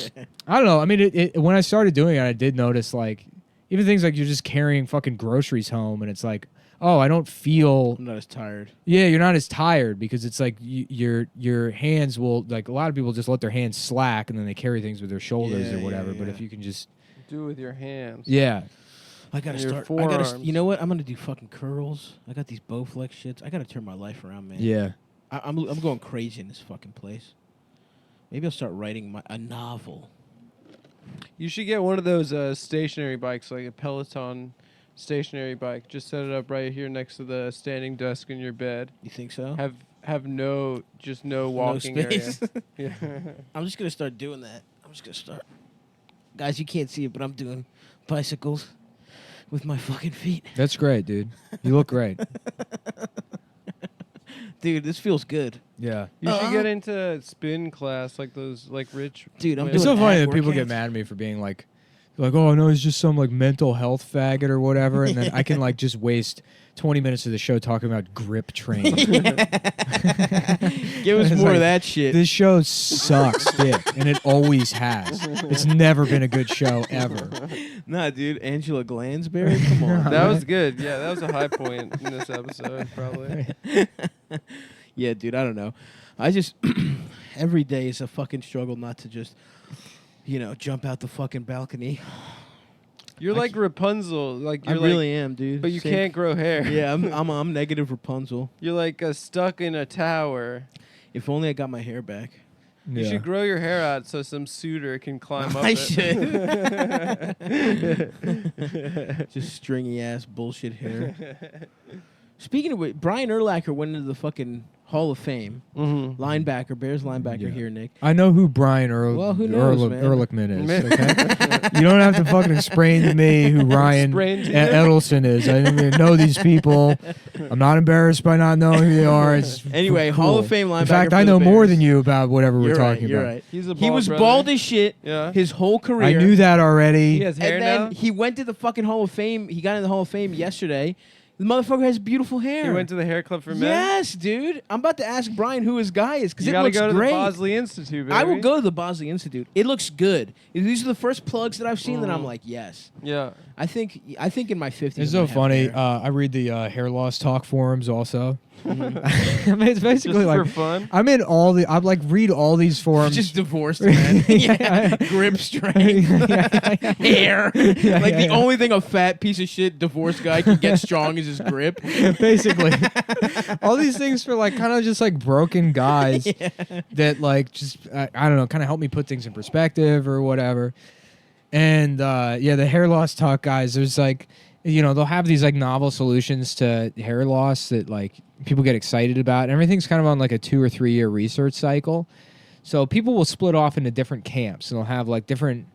I don't know. I mean, it when I started doing it, I did notice like even things like you're just carrying fucking groceries home, and it's like, oh, I don't feel. I'm not as tired. Yeah, you're not as tired because it's like your hands will like a lot of people just let their hands slack and then they carry things with their shoulders or whatever. But if you can just Do it with your hands. yeah. I gotta Your start. forearms. You know what? I'm gonna do fucking curls. I got these Bowflex shits. I gotta turn my life around, man. Yeah. I'm going crazy in this fucking place. Maybe I'll start writing a novel. You should get one of those stationary bikes, like a Peloton stationary bike. Just set it up right here next to the standing desk in your bed. You think so? Have no walking area. space. Yeah. I'm just gonna start doing that. I'm just gonna start. Guys, you can't see it, but I'm doing bicycles with my fucking feet. That's great, dude. You look great. Dude, this feels good. Yeah. You should get into spin class, like those, like rich. Dude, I'm women. It's doing so funny ab that people get workouts. mad at me for being like, oh no, he's just some like mental health faggot or whatever, and then I can like just waste 20 minutes of the show talking about grip training. Give us It's more like, of that shit. This show sucks dick, and it always has. It's never been a good show ever. Nah, dude, Angela Glansberry, come on. That was good. Yeah, that was a high point in this episode, probably. Yeah, dude, I don't know. I just every day is a fucking struggle not to just, jump out the fucking balcony. You're like Rapunzel, like I you're really am, dude. but you Same- can't grow hair. Yeah, I'm negative Rapunzel. You're like stuck in a tower. If only I got my hair back. You should grow your hair out so some suitor can climb up I it. Just stringy ass bullshit hair. Speaking of which, Brian Urlacher went into the fucking Hall of Fame. Mm-hmm. Linebacker, Bears linebacker Yeah. here, Nick. I know who Brian Well, who knows, man? Ehrlichman is. Okay? You don't have to fucking explain to me who Ryan Explain to you. Edelson is. I didn't even know these people. I'm not embarrassed by not knowing who they are. It's Anyway, cool. Hall of Fame linebacker. In fact, for I the know more Bears. than you about whatever we're You're right, talking you're about. right. He's a He was brother. bald as shit Yeah. his whole career. I knew that already. He has hair And then now. he went to the fucking Hall of Fame. He got in the Hall of Fame yesterday. The motherfucker has beautiful hair. He went to the hair club for men. Yes, dude. I'm about to ask Brian who his guy is because You it gotta looks go to great. the Bosley Institute, baby. I will go to the Bosley Institute. It looks good. These are the first plugs that I've seen that I'm like, yes. Yeah. I think in my 50s. It's I so might have funny. hair. I read the hair loss talk forums also. Mhm. I mean, it's basically Just like for fun. I'm in all the. I'm like read all these forums. Just divorced, man. Yeah. Grip strength. Hair. Yeah, Like yeah, the yeah. only thing a fat piece of shit divorced guy can get strong is his grip. Basically, all these things for like kind of just like broken guys that like just I don't know, kind of help me put things in perspective or whatever. And the hair loss talk guys, there's like, they'll have these like novel solutions to hair loss that like people get excited about. And everything's kind of on like a 2 or 3 year research cycle. So people will split off into different camps and they'll have like different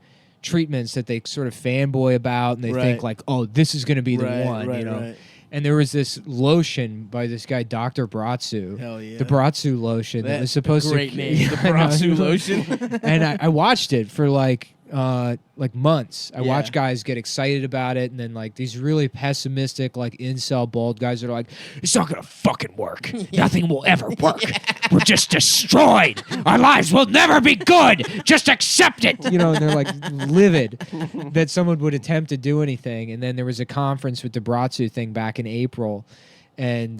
treatments that they sort of fanboy about and they Right. think like, oh, this is going to be the one, Right. And there was this lotion by this guy, Dr. Bratsu. Hell yeah. The Bratsu lotion that was supposed great to name. The I know. Bratsu lotion. And I watched it for like months. I Yeah. watched guys get excited about it, and then like these really pessimistic, like incel bald guys that are like, "It's not gonna fucking work. Nothing will ever work. We're just destroyed. Our lives will never be good. Just accept it." And they're like livid that someone would attempt to do anything. And then there was a conference with the Bratsu thing back in April. And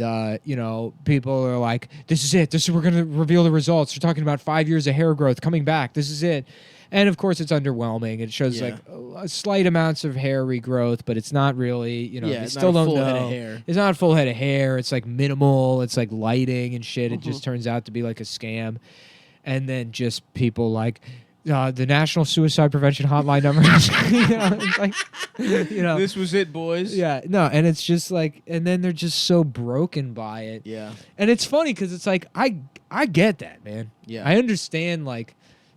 people are like, "This is it. We're gonna reveal the results." They're talking about 5 years of hair growth coming back. This is it. And of course, it's underwhelming. It shows Yeah. like slight amounts of hair regrowth, but it's not really. You it's still not a don't full know. head of hair. It's not a full head of hair. It's like minimal. It's like lighting and shit. It Mm-hmm. just turns out to be like a scam. And then just people like the National Suicide Prevention Hotline number. It's like, This was it, boys. yeah, no, and it's just like, and then they're just so broken by it. Yeah. And it's funny because it's like I get that, man. Yeah. I understand like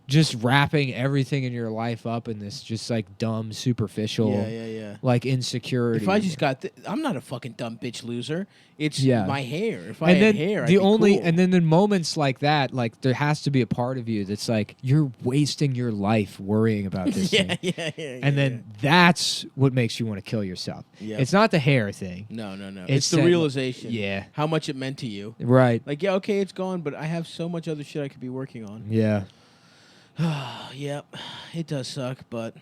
just wrapping everything in your life up in this just like dumb, superficial, Yeah. like insecurity. If I just got, I'm not a fucking dumb bitch loser. It's Yeah. my hair. If I and had then hair, I'd the be only cool. and then in moments like that, like there has to be a part of you that's like you're wasting your life worrying about this thing. yeah. And then that's what makes you want to kill yourself. Yeah. It's not the hair thing. no. It's It's the that- realization. Yeah. How much it meant to you. Right. Like, yeah, okay, it's gone, but I have so much other shit I could be working on. Yeah. Yep, it does suck, but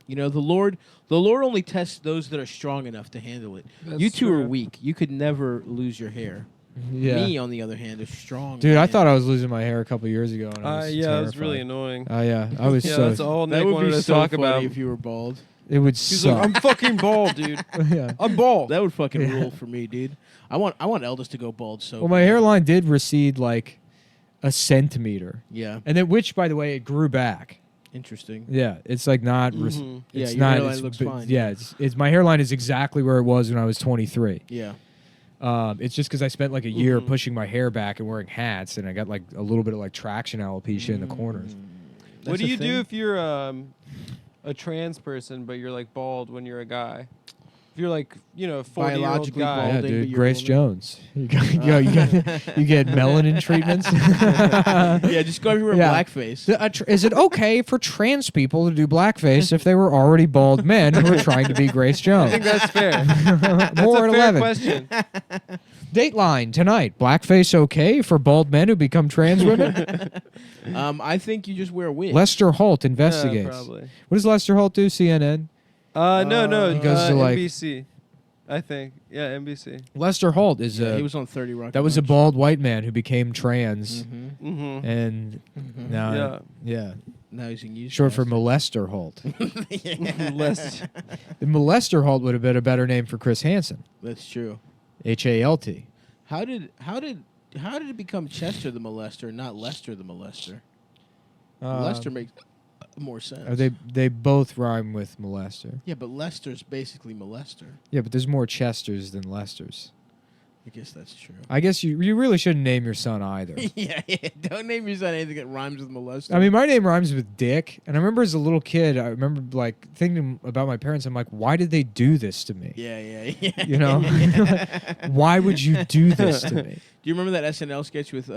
the Lord only tests those that are strong enough to handle it. That's You two are true. weak. You could never lose your hair. Yeah. Me, on the other hand, is strong. Dude, I man. thought I was losing my hair a couple years ago. And I was Yeah, it was really terrified. annoying. Oh yeah, I was Yeah, so. that's all that Nick would wanted be to so talk funny about. if you were bald. It would He's suck. like, I'm fucking bald, dude. yeah. I'm bald. That would fucking Yeah. rule for me, dude. I want Eldest to go bald so Well, my bad. hairline did recede like a centimeter, Yeah, and then which, by the way, it grew back. interesting. Yeah, it's like not. Mhm. Yeah, It's your not. hairline it's, looks but- fine. Yeah, it's my hairline is exactly where it was when I was 23. Yeah. It's just because I spent like a year Mhm. pushing my hair back and wearing hats, and I got like a little bit of like traction alopecia in the corners. That's What do a you thing? do if you're a trans person but you're like bald when you're a guy? If you're like 40-year-old Biologically guy. bald. Yeah, but dude, you're Grace older. Jones. You get melanin treatments. Yeah, just go everywhere Yeah. blackface. Is it okay for trans people to do blackface if they were already bald men who are trying to be Grace I Jones? think that's fair. That's More a at fair 11. question. Dateline tonight. Blackface okay for bald men who become trans women? I think you just wear a wig. Lester Holt Yeah, investigates. probably. What does Lester Holt do? CNN? No. He goes to, like- NBC. I think. Yeah, NBC. Lester Holt is Yeah, a he was on 30 Rock. that was a bald white man who became trans, Mm-hmm. Mm-hmm. and now yeah, Now he's in use. short for Molester Holt. Less. Molester Holt would have been a better name for Chris Hansen. That's true. HALT. How did it become Chester the molester, and not Lester the molester? Lester makes more sense. They both rhyme with molester. Yeah, but Lester's basically molester. Yeah, but there's more Chesters than Lesters. I guess that's true. I guess you really shouldn't name your son either. yeah. Don't name your son anything that rhymes with molester. I mean, my name rhymes with Dick, and I remember as a little kid, I remember like thinking about my parents. I'm like, why did they do this to me? yeah. You know, why would you do this to me? Do you remember that SNL sketch with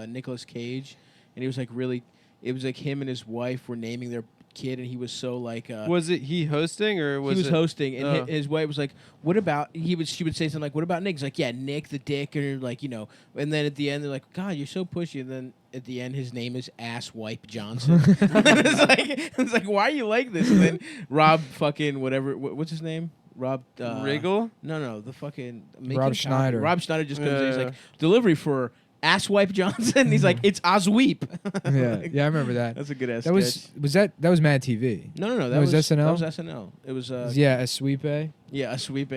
Nicolas Cage? And he was like really, it was like him and his wife were naming their kid, and he was so like. Was it he hosting or was he was it? hosting, and Oh. his wife was like, "What about?" She would say something like, "What about Nick?" He's like, "Yeah, Nick the Dick," or like And then at the end, they're like, "God, you're so pushy." And then at the end, his name is Asswipe Johnson. it's like, why are you like this? And then Rob fucking whatever, what's his name? Rob Riggle? No, the fucking Rob Schneider. Rob Schneider just comes in. He's Yeah. like, delivery for Asswipe Johnson. He's like, it's Osweep. Yeah, I remember that. That's a good ass. That was Mad TV. No. That was was SNL? That was SNL. It was Yeah, a sweep A. yeah, Osweep.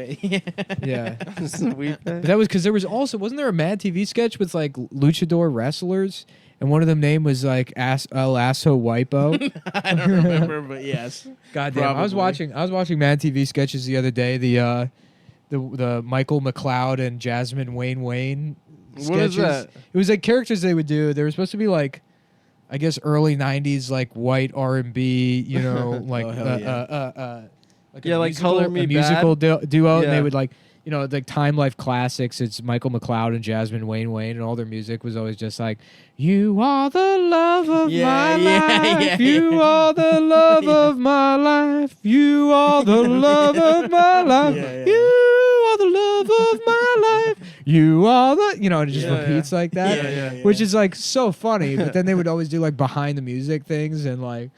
Yeah. Sweet. But that was because there was also wasn't there a Mad TV sketch with like luchador wrestlers, and one of them name was like El Asso Wipo. I don't remember, but yes. God damn! I was Probably. watching Mad TV sketches the other day. The Michael McLeod and Jasmine Wayne sketches. What is that? It was like characters they would do. They were supposed to be like, I guess early '90s like white R&B, like Oh, hell yeah. like Yeah, a like musical, Color Me a musical duo, and Yeah. they would like. Like Time Life classics. It's Michael McLeod and Jasmine Wayne, and all their music was always just like, "You are the love of my life. You are the love of my life. You are the love of my life. Yeah. You are the love of my life. You are the," and it just Yeah, repeats like that, Yeah. which is like so funny. But then they would always do like behind the music things and like.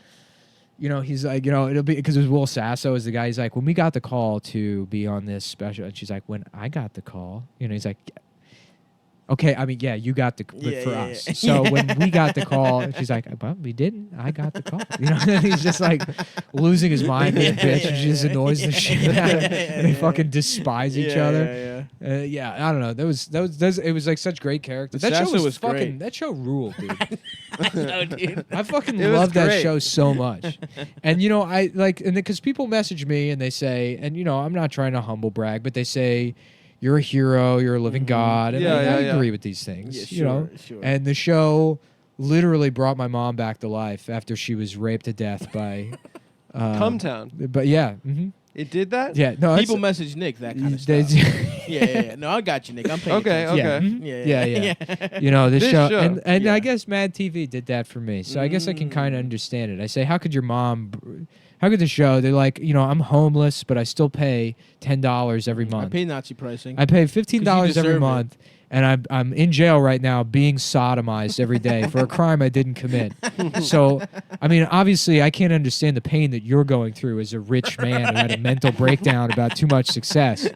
you know, he's like, you know, it'll be because it was Will Sasso is the guy. He's like, when we got the call to be on this special, and she's like, when I got the call, you know, he's like, okay, I mean, yeah, you got the but for us. So when we got the call, she's like, well, we didn't. I got the call. You know, and he's just like losing his mind, being a bitch, and she just annoys the shit out of him. And they fucking despise each other. Yeah, I don't know. It was like such great characters. That show Sasso was was fucking. great. That show ruled, dude. No, dude. I fucking It was love that great. show so much. And you know, I like, and because people message me and they say, and you know, I'm not trying to humble brag, but they say, you're a hero, you're a living god, and Yeah, I yeah, yeah. agree with these things. Yeah, you know, sure. and the show literally brought my mom back to life after she was raped to death by. Cumtown. But yeah, It did that? yeah, no, People it's, message Nick that kind of they- stuff. Yeah. No, I got you, Nick. I'm paying Okay, attention. okay. mhm. Yeah, yeah. You know, this This show, show, and yeah. I guess Mad TV did that for me, so I guess I can kind of understand it. I say, how could your mom? How could the show? They're like, you know, I'm homeless, but I still pay $10 every I month. pay Nazi pricing. I pay $15 every deserve it. month, and I'm in jail right now being sodomized every day for a crime I didn't commit. So, I mean, obviously, I can't understand the pain that you're going through as a rich man who had a mental breakdown about too much success,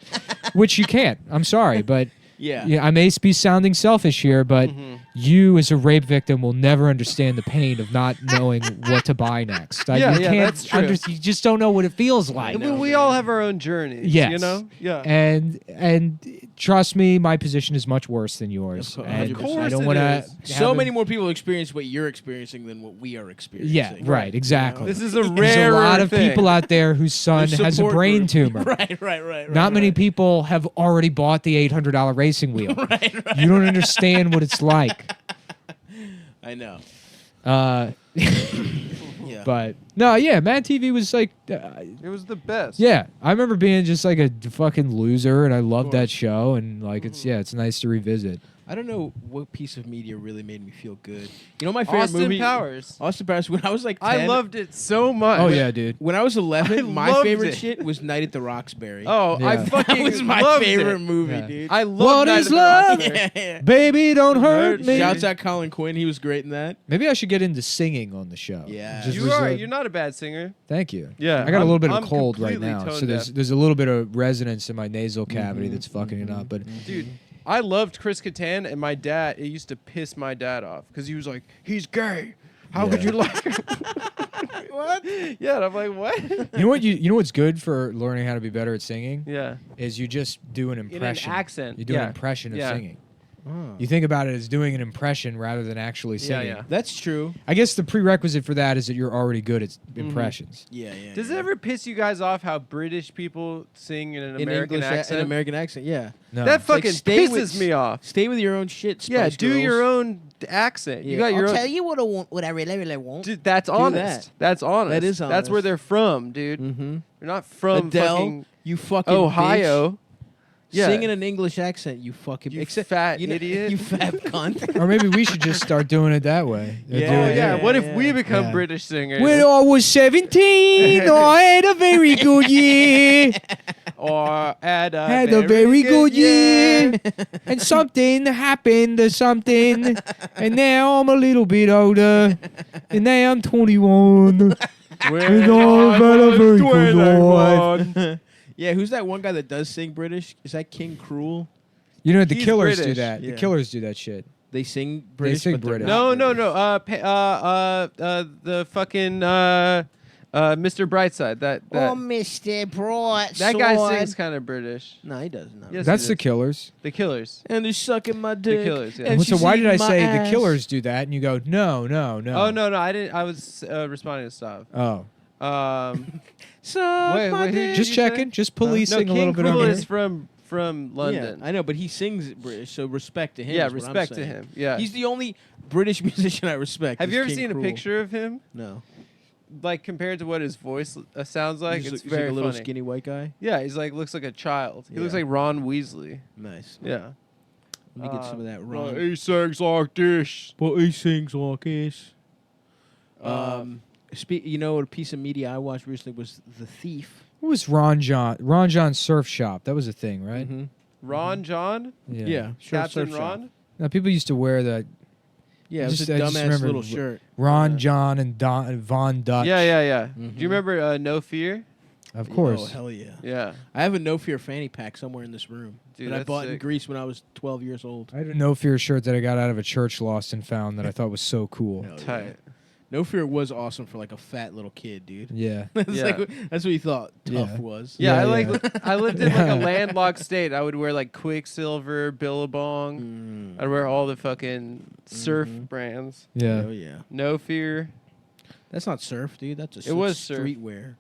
which you can't. I'm sorry, but Yeah. I may be sounding selfish here, but you as a rape victim will never understand the pain of not knowing what to buy next. Yeah, you yeah, can't that's true. you just don't know what it feels like. I mean, we all have our own journeys. Yes. You know? Yeah. And trust me, my position is much worse than yours. Of And course I don't it want to. is. So many more people experience what you're experiencing than what we are experiencing. Yeah, right, exactly. This is a There's rare a lot of thing. people out there whose son There's has a support brain group. tumor. Right. Not many people have already bought the $800 racing wheel. Right. You don't understand what it's like. I know. Yeah. But no, yeah, Mad TV was like, It was the best. yeah, I remember being just like a fucking loser, and I loved that course. show, and like it's nice to revisit. I don't know what piece of media really made me feel good. You know, my favorite Austin movie. Powers. Austin Powers. When I was like 10, I loved it so much. Oh yeah, dude. When I was 11, I my loved favorite it. shit was Night at the Roxbury. Oh, I Yeah. fucking that was my loved favorite it. movie, Yeah. dude. I loved What Night is at the love? Roxbury. yeah. Baby, don't hurt me. Shouts out Colin Quinn. He was great in that. Maybe I should get into singing on the show. Yeah. Just You was are. a- You're not a bad singer. Thank you. Yeah, I got a little bit of I'm a cold right completely now, tone so deaf. there's a little bit of resonance in my nasal cavity that's fucking it up. But Dude, I loved Chris Kattan, and my dad, it used to piss my dad off because he was like, he's gay. How could Yeah. you like him? What? Yeah, and I'm like, what? you know what's good for learning how to be better at singing Yeah. is you just do an In an impression. accent. You do Yeah. an impression of Yeah. singing. You think about it as doing an impression rather than actually Yeah, singing. yeah. That's true. I guess the prerequisite for that is that you're already good at impressions. Yeah. Does it yeah. ever piss you guys off how British people sing in an in American English accent? An American accent? Yeah. No. That like, fucking stay pisses with- me off. Stay with your own shit. Spice Yeah, do Girls. your own accent. You got your I'll own. tell you what I want. What I really want. Dude, that's Do honest. that. That's honest. That is That's where honest. they're from, dude. Mm-hmm. They're not from Adele, fucking you fucking Ohio. bitch. Yeah. Sing in an English accent, you fucking You fat idiot. You fat cunt. Or maybe we should just start doing it that way. Yeah, Do Oh it- yeah. What if yeah. we become Yeah. British singers? When I was 17, I had a very good year. or Had a very good year. And something happened or something. And now I'm a little bit older. And now I'm 21. When And I've had a very good life. 21. Yeah, who's that one guy that does sing British? Is that King Cruel? You know, the He's Killers do British. that. Yeah. The Killers do that shit. They sing British. sing but they're British. not No. British. The fucking Mr. Brightside. That Mr. Brightside. that guy sings kind of British. No, he does not. Yes. That's he the does. Killers. The Killers. And they're sucking my dick. Killers, yeah. and Well, so she's why did I eating my say ass. the Killers do that? And you go, no. Oh no, I didn't. I was responding to stuff. Oh. Suck Wait, my who dick. did Just you say? checking. Just No, policing a little King bit Cruel on is here. from London. Yeah, I know, but he sings British, so respect to him. Yeah, is what I'm respect to saying. him. Yeah. He's the only British musician I respect. Have is you ever King seen Cruel. a picture of him? No. Like compared to what his voice sounds like, He's it's he's very like a little funny. skinny white guy. Yeah, he's like looks like a child. He looks Yeah. like Ron Weasley. Nice. Yeah. Let me get some of that Ron. He sings like this. But he sings like this. You know, a piece of media I watched recently was The Thief. What was Ron John Surf Shop? That was a thing, right? Mm-hmm. Ron John, Yeah. Captain Surf Shop. Ron. Now people used to wear that. Yeah, it was Just- a I just dumbass remember little R- shirt. Ron, Yeah. John, and Von Dutch. Yeah. Mhm. Do you remember No Fear? Of Oh course. hell yeah! Yeah. I have a No Fear fanny pack somewhere in this room Dude, that I that's bought in sick. Greece when I was 12 years old. I had a No Fear shirt that I got out of a church lost and found that I thought was so cool. Hell yeah. Tight. No Fear was awesome for like a fat little kid, dude. Yeah. That's, Yeah. that's what you thought tough Yeah. was. Yeah, Yeah, I like. yeah. I lived in like a landlocked state. I would wear like Quicksilver, Billabong. Mm. I'd wear all the fucking surf Mhm. brands. Yeah. Oh yeah. No Fear. That's not surf, dude. That's It was surf. streetwear.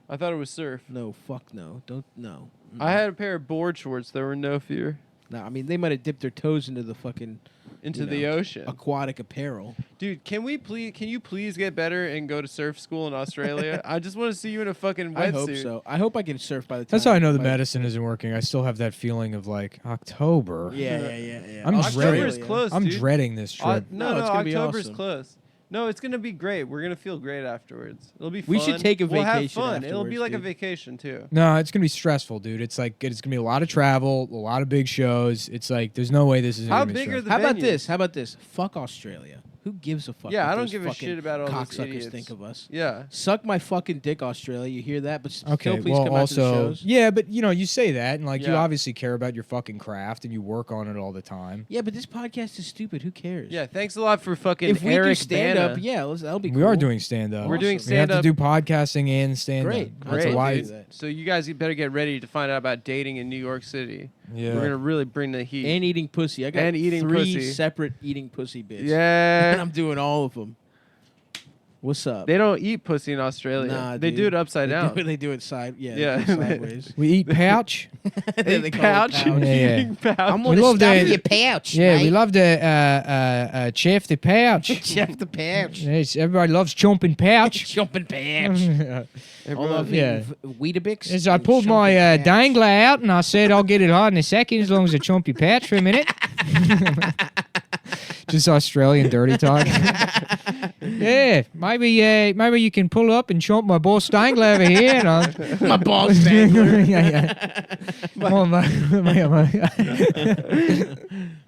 I thought it was surf. No, fuck no. Don't no. I had a pair of board shorts that were No Fear. No, I mean they might have dipped their toes into the fucking Into You the know, ocean. aquatic apparel. Dude, can you please get better and go to surf school in Australia? I just want to see you in a fucking wetsuit. I hope so. I hope I can surf by the time. That's how I know the by- medicine isn't working. I still have that feeling of like October. Yeah. I'm October dreading- is close, I'm dude. dreading this trip. No, No, it's gonna be October's awesome. close. No, it's gonna be great. We're gonna feel great afterwards. It'll be fun. We should take a We'll have vacation fun. It'll be afterwards, like a dude. vacation too. No, it's gonna be stressful, dude. It's like it's gonna be a lot of travel, a lot of big shows. It's like there's no way this is. How gonna be big are stressful. the How about venues? this? How about this? Fuck Australia. Who gives a fuck? Yeah, what I don't those give a fucking shit about all those cocksuckers idiots. think of us. Yeah. Suck my fucking dick, Australia. You hear that? But Okay, still, please well, come out to the also, shows. yeah, but you know, you say that, and like you Yeah. obviously care about your fucking craft, and you work on it all the time. Yeah, but this podcast is stupid. Who cares? Yeah. Thanks a lot for fucking If we Eric do stand Bana. up, yeah, that'll be. We cool. are doing stand up. We're doing Awesome. We have stand to up. do podcasting and stand up. Great. That's Great, a lot. dude. dude. So you guys better get ready to find out about dating in New York City. Yeah. We're gonna really bring the heat. And eating pussy. I got And eating 3 pussy. separate eating pussy bits. And Yeah. I'm doing all of them. What's up? They don't eat pussy in Australia. Nah, they dude. do it upside They down. They do it side. Yeah. Yeah. They do it sideways. We eat pouch. They Eat call it pouch. pouch. Yeah, yeah. Eating pouch. I'm We gonna love stuff that- your pouch. Yeah, we mate. love to chef the pouch. Chef the pouch. Yes, everybody loves chomping pouch. Jumping pouch. I love Yeah. Weetabix. As I and pulled my jumping pouch. dangler out and I said I'll get it hard in a second as long as I chomp your pouch for a minute. Just Australian dirty talk. Yeah, maybe you can pull up and chomp my boss dangler over here. And I'll My balls dangler. yeah. Oh, my.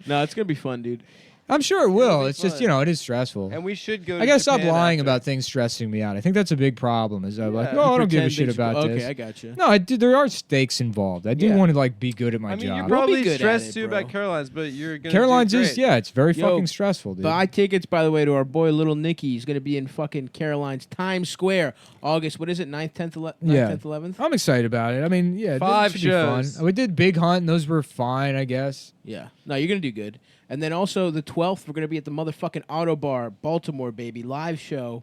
No, it's gonna be fun, dude. I'm sure it will. be It's just, fun. you know, it is stressful. And we should go. I to gotta stop Japan lying after. about things stressing me out. I think that's a big problem. Is I'm like, Yeah. oh, I don't give a Pretend shit things- about okay, this. I got you. No, I do. There are stakes involved. I do Yeah. want to like be good at my I mean, job. you're We'll be probably good at stressed it, too bro. about Caroline's, but you're gonna. Caroline's do is great. yeah, it's very Yo, fucking stressful, dude. Buy tickets, by the way, to our boy Little Nicky. He's gonna be in fucking Caroline's Times Square, August. What is it? 9th, 10th, 11th? Yeah. 10th, 11th. I'm excited about it. I mean, yeah, it 5 should be fun. shows. We did Big Hunt, and those were fine, I guess. Yeah. No, you're gonna do good. And then also the 12th, we're gonna be at the motherfucking Auto Bar, Baltimore, baby, live show.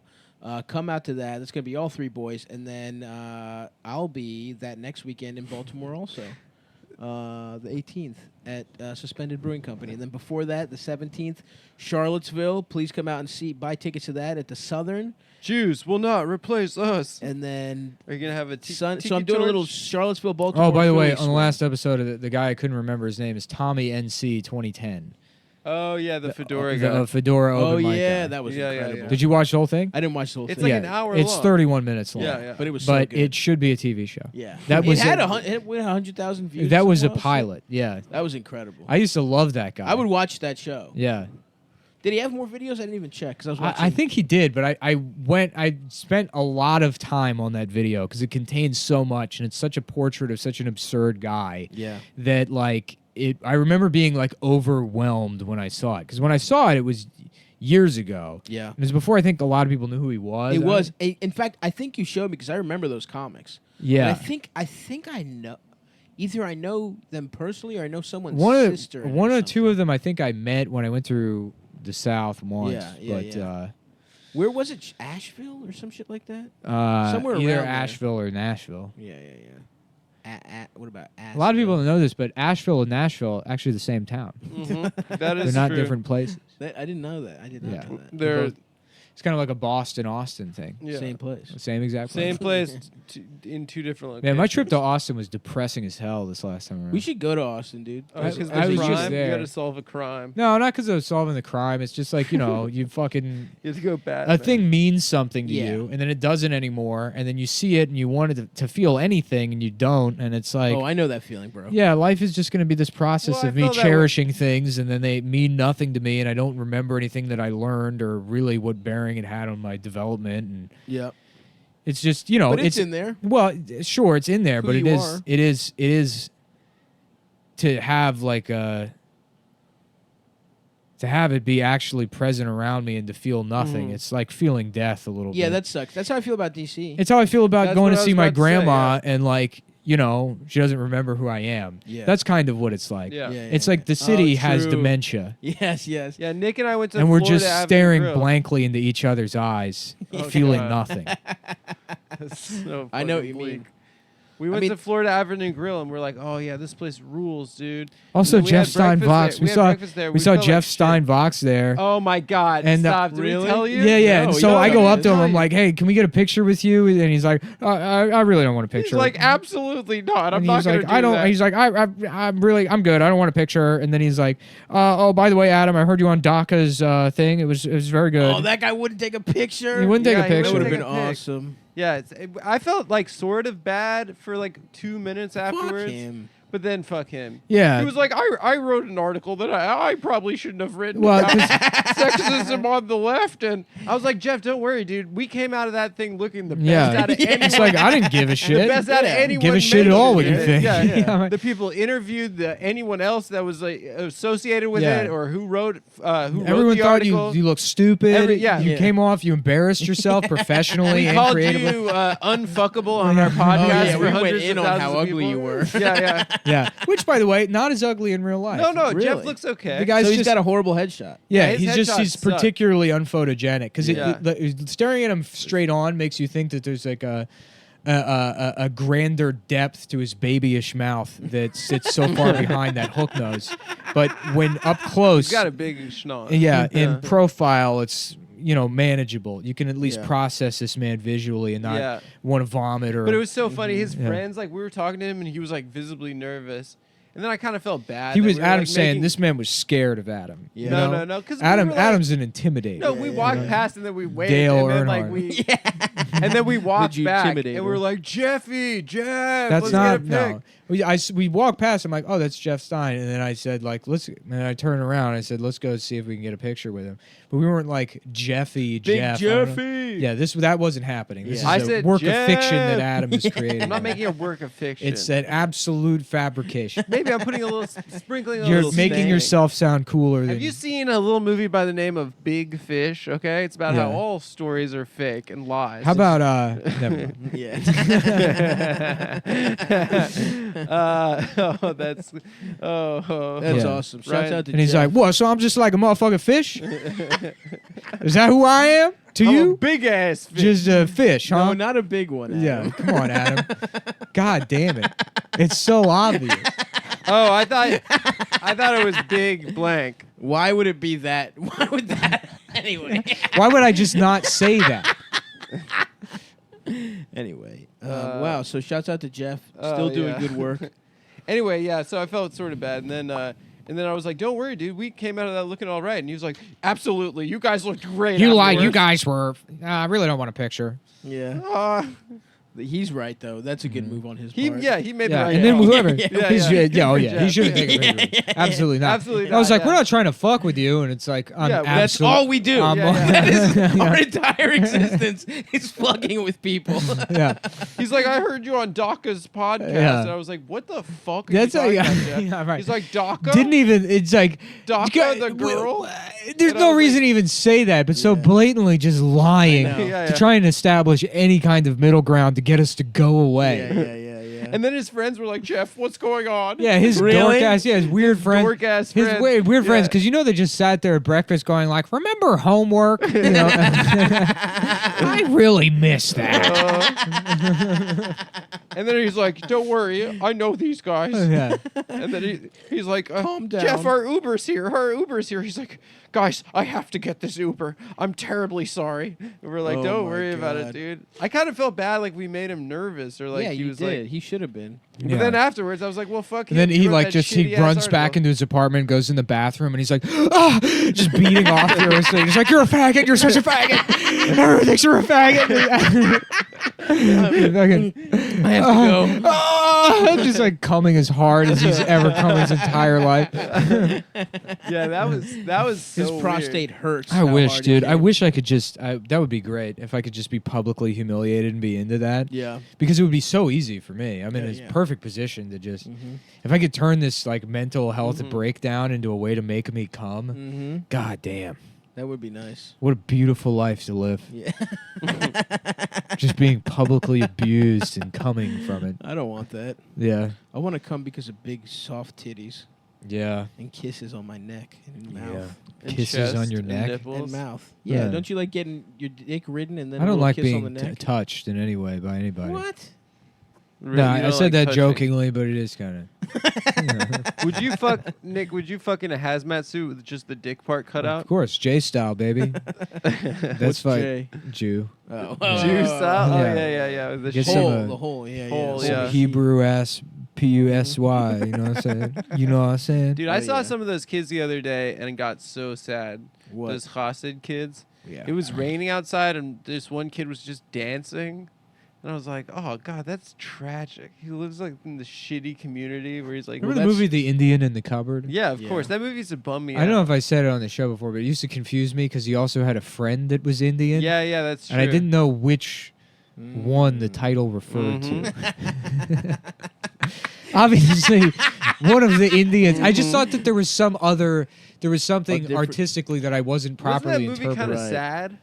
Come out to that. That's gonna be all 3 boys, and then I'll be that next weekend in Baltimore also. The 18th at Suspended Brewing Company, and then before that, the 17th, Charlottesville. Please come out and buy tickets to that at the Southern, Jews will not replace us. and then Are you gonna have a so tiki I'm doing a little torch? Charlottesville, Baltimore. Oh, by the way, Philly on the swing. last episode, of the guy I couldn't remember his name is Tommy NC 2010. Oh yeah, the fedora The guy. Fedora Oh open mic yeah, guy. that was Yeah, yeah, incredible. yeah. Did you watch the whole thing? I didn't watch the whole It's thing, like an hour It's long. 31 minutes long. Yeah, yeah. but it was so But good. it should be a TV show. Yeah, That was it had it. it went 100,000 views. That was a some wild shit. pilot. Yeah. That was incredible. I used to love that guy. I would watch that show. Yeah. Did he have more videos? I didn't even check because I was watching. I think he did, but I spent a lot of time on that video because it contains so much, and it's such a portrait of such an absurd guy Yeah. that like I remember being like overwhelmed when I saw it, because when I saw it, it was years ago. Yeah. It was before I think a lot of people knew who he was. It was. In fact, I think you showed me because I remember those comics. Yeah. And I think I know. Either I know them personally or I know someone's one sister. or two of them I think I met when I went through the South once. Yeah, but yeah. Where was it? Asheville or some shit like that? either Somewhere around there. Asheville or Nashville. Yeah. What about Asheville? A lot of people don't know this, but Asheville and Nashville are actually the same town. Mhm. That They're is not true. different places. I didn't know that. I did not Yeah. know that. They're It's kind of like a Boston Austin thing. Yeah. Same place. Same exact Same place. place in 2 different locations. Man, my trip to Austin was depressing as hell this last time around. We should go to Austin, dude. Oh, I- because I there's was a just crime. You there. got to solve a crime. No, not because I was solving the crime. It's just like, you know, you fucking You have to go bad. a thing means something to Yeah. you, and then it doesn't anymore, and then you see it and you wanted to feel anything and you don't, and it's like, Oh, I know that feeling, bro. yeah, life is just going to be this process Well, I of me felt that way. cherishing things, and then they mean nothing to me, and I don't remember anything that I learned or really what bearing it had on my development, and Yep. it's just, you know, But it's in there. Well, sure, it's in there, Who but you are. it is to have like a. To have it be actually present around me and to feel nothing, Mhm. it's like feeling death a little Yeah, bit. that sucks. That's how I feel about DC. It's how I feel about That's going what to I see was my about to say, grandma and like, you know, she doesn't remember who I am. Yeah. That's kind of what it's like. Yeah. It's like the city has true. dementia. Yes, yes. Yeah, Nick and I went to And we're Florida just Avenue staring Grill. blankly into each other's eyes, Oh, feeling God. nothing. That's so I know what fucking you bleak. mean. We went mean- to Florida Avenue Grill and we're like, oh yeah, this place rules, dude. Also, And we Jeff had breakfast Stein-Vox. there. We had saw breakfast there. we saw felt Jeff like shit. Stein-Vox there. Oh my God! And, Stop! Did really? we tell you? Yeah, yeah. No, and you so don't I know go me up to to him. tell I'm you. like, "Hey, can we get a picture with you?" And he's like, "I really don't want a picture." He's like, absolutely not. I'm and not he's gonna like, do "I don't." that. He's like, I'm good. I don't want a picture." And then he's like, "Oh, by the way, Adam, I heard you on DACA's thing. It was very good." Oh, that guy wouldn't take a picture. He wouldn't take Yeah, a he That picture. would have Take been a pic. awesome. Yeah, I felt like sort of bad for like 2 minutes afterwards. Fuck him. But then fuck him. Yeah. He was like, I wrote an article that I probably shouldn't have written Well, about 'cause- sexism on the left. And I was like, Jeff, don't worry, dude. We came out of that thing looking the best Yeah. out of anyone. It's like I didn't give a the shit. best out of Yeah. anyone. Give a shit at all what you mentioned it. think. Yeah, yeah. Yeah. The people interviewed anyone else that was like associated with Yeah. it or who wrote who Everyone wrote the thought article. you looked stupid. Yeah. You Yeah. came off. You embarrassed yourself professionally we and called creatively. you unfuckable on our podcast. yeah, for we went hundreds in of on thousands how of ugly people. you were. Yeah, yeah. Yeah. Which, by the way, not as ugly in real life. No, no, Really? Jeff looks okay. The guy's So he's just got a horrible headshot. Yeah, his he's headshots suck. particularly unphotogenic because Yeah. staring at him straight on makes you think that there's like a grander depth to his babyish mouth that sits so far behind that hook nose. But when up close, He's got a big schnoz. yeah, in profile, it's manageable. You can at least Yeah. process this man visually and not Yeah. want to vomit or. But it was so funny. His Yeah. friends, like, we were talking to him, and he was like visibly nervous. And then I kind of felt bad. he that was we were, Adam like, saying making- this man was scared of Adam. Yeah. you No, know? no, no. Because Adam's an intimidator. No, we yeah, walked yeah. past and then we waved, Dale and then like Earnhardt. and then we walked you back, intimidate and we her? were like, Jeff, That's let's not get a pic. no. We walked past. I'm like, oh, that's Jeff Stein, and then I said like, let's. And I turned around. And I said, let's go see if we can get a picture with him. But we weren't like Jeffy Big Jeff. I don't know. Jeffy. Yeah, that wasn't happening. This Yeah. is I a said, work of fiction that Jeff. Adam has created. I'm not making a work of fiction. It's an absolute fabrication. Maybe I'm putting a little sprinkling. A You're little making stain. yourself sound cooler than. Have you seen a little movie by the name of Big Fish? Okay, it's about how Yeah. all stories are fake and lies. How about never mind. Yeah. Oh, that's That's Yeah. awesome. Shouts Ryan- out to And he's Jeff. like, what? So I'm just like a motherfucking fish? Is that who I am to I'm a you? big ass fish. Just a fish, huh? No, not a big one. Yeah, Adam. come on, Adam. God damn it. It's so obvious. Oh, I thought it was big blank. Why would it be that? Why would that? Anyway. Why would I just not say that? Anyway. Wow. So shouts out to Jeff. Oh, Still doing yeah. good work. Anyway, yeah. So I felt sort of bad, and then I was like, "Don't worry, dude. We came out of that looking all right." And he was like, "Absolutely, you guys looked great." You afterwards." guys were. I really don't want a picture. Yeah. Uh, He's right though. That's a good move on his he part. he made the Yeah, right and then call. whoever, Yeah, he should have taken a picture. Absolutely not. Absolutely I was not, like, yeah. we're not trying to fuck with you, and it's like, I'm Yeah, That's absolute- all we do. I'm- That is Yeah. our entire existence is fucking with people. Yeah, He's like, "I heard you on DACA's podcast," Yeah. and I was like, "What the fuck are that's you how. talking Yeah, about, Jeff?" yeah, right. He's like, "DACA." Didn't even. It's like DACA, you the girl? There's And I no was reason like- to even say that, but so Yeah. blatantly just lying I know. Yeah, to yeah. try and establish any kind of middle ground to get us to go away. yeah. And then his friends were like, "Jeff, what's going on?" Yeah, his Really? dork ass. Yeah, his weird friends. dork ass His friends. weird friends, Yeah. because you know they just sat there at breakfast going like, "Remember homework?" You know, I really miss that. And then he's like, "Don't worry, I know these guys." Yeah. And then he's like, Calm down. "Jeff, our Uber's here. Our Uber's here." He's like, "Guys, I have to get this Uber. I'm terribly sorry." And we're like, Oh "Don't my worry about it, God. dude." I kind of felt bad, like we made him nervous, or like yeah, he you was did. like. He should have been. But then afterwards, I was like, "Well, fuck." And then he wrote like that just he shitty-ass runs back article." into his apartment, goes in the bathroom, and he's like, ah, just beating off furiously. He's like, "You're a faggot. You're such a faggot. Everyone thinks you're a faggot." I have to go. Just like coming as hard as he's ever come his entire life. Yeah, that was so His weird. prostate hurts. I how wish, hard he dude. I came. wish I could just. That would be great if I could just be publicly humiliated and be into that. Yeah. Because it would be so easy for me. I'm in Yeah, a yeah. perfect position to just. Mm-hmm. If I could turn this like mental health breakdown into a way to make me come, Mm-hmm. god damn, That would be nice. what a beautiful life to live. Yeah. Just being publicly abused and coming from it. I don't want that. Yeah, I want to come because of big soft titties yeah, and kisses on my neck and mouth. yeah. And Kisses on chest your and neck? nipples. And mouth. Yeah. Yeah. Don't you like getting your dick ridden and then I a don't little like kiss on being the neck? touched in any way by anybody. What? Really, No, you I don't said like that touching. jokingly, but it is kind of. Would you fuck Nick? Would you fuck in a hazmat suit with just the dick part cut Of out? course, J style, baby. That's What's like J? Jew. Oh. Juice out? Oh Yeah. yeah. The Get shit. some, Hole, the hole. Yeah, Hole, yeah. yeah. Hebrew ass PUSY. You know what I'm saying? You know what I'm saying? Dude, Oh, I saw yeah. some of those kids the other day and got so sad. What? Those Chassid kids. Yeah. It was raining outside and this one kid was just dancing. And I was like, oh, God, that's tragic. He lives like in the shitty community where he's like, Remember the that's- movie The Indian in the Cupboard? yeah, of Yeah. course. That movie used to bum me I don't know out. if I said it on the show before, but it used to confuse me because he also had a friend that was Indian. Yeah, that's true. And I didn't know which one the Mm. title referred Mm-hmm. to. Obviously, one of the Indians. I just thought that there was something different- artistically that I wasn't properly Wasn't that movie kind interpreting. of sad?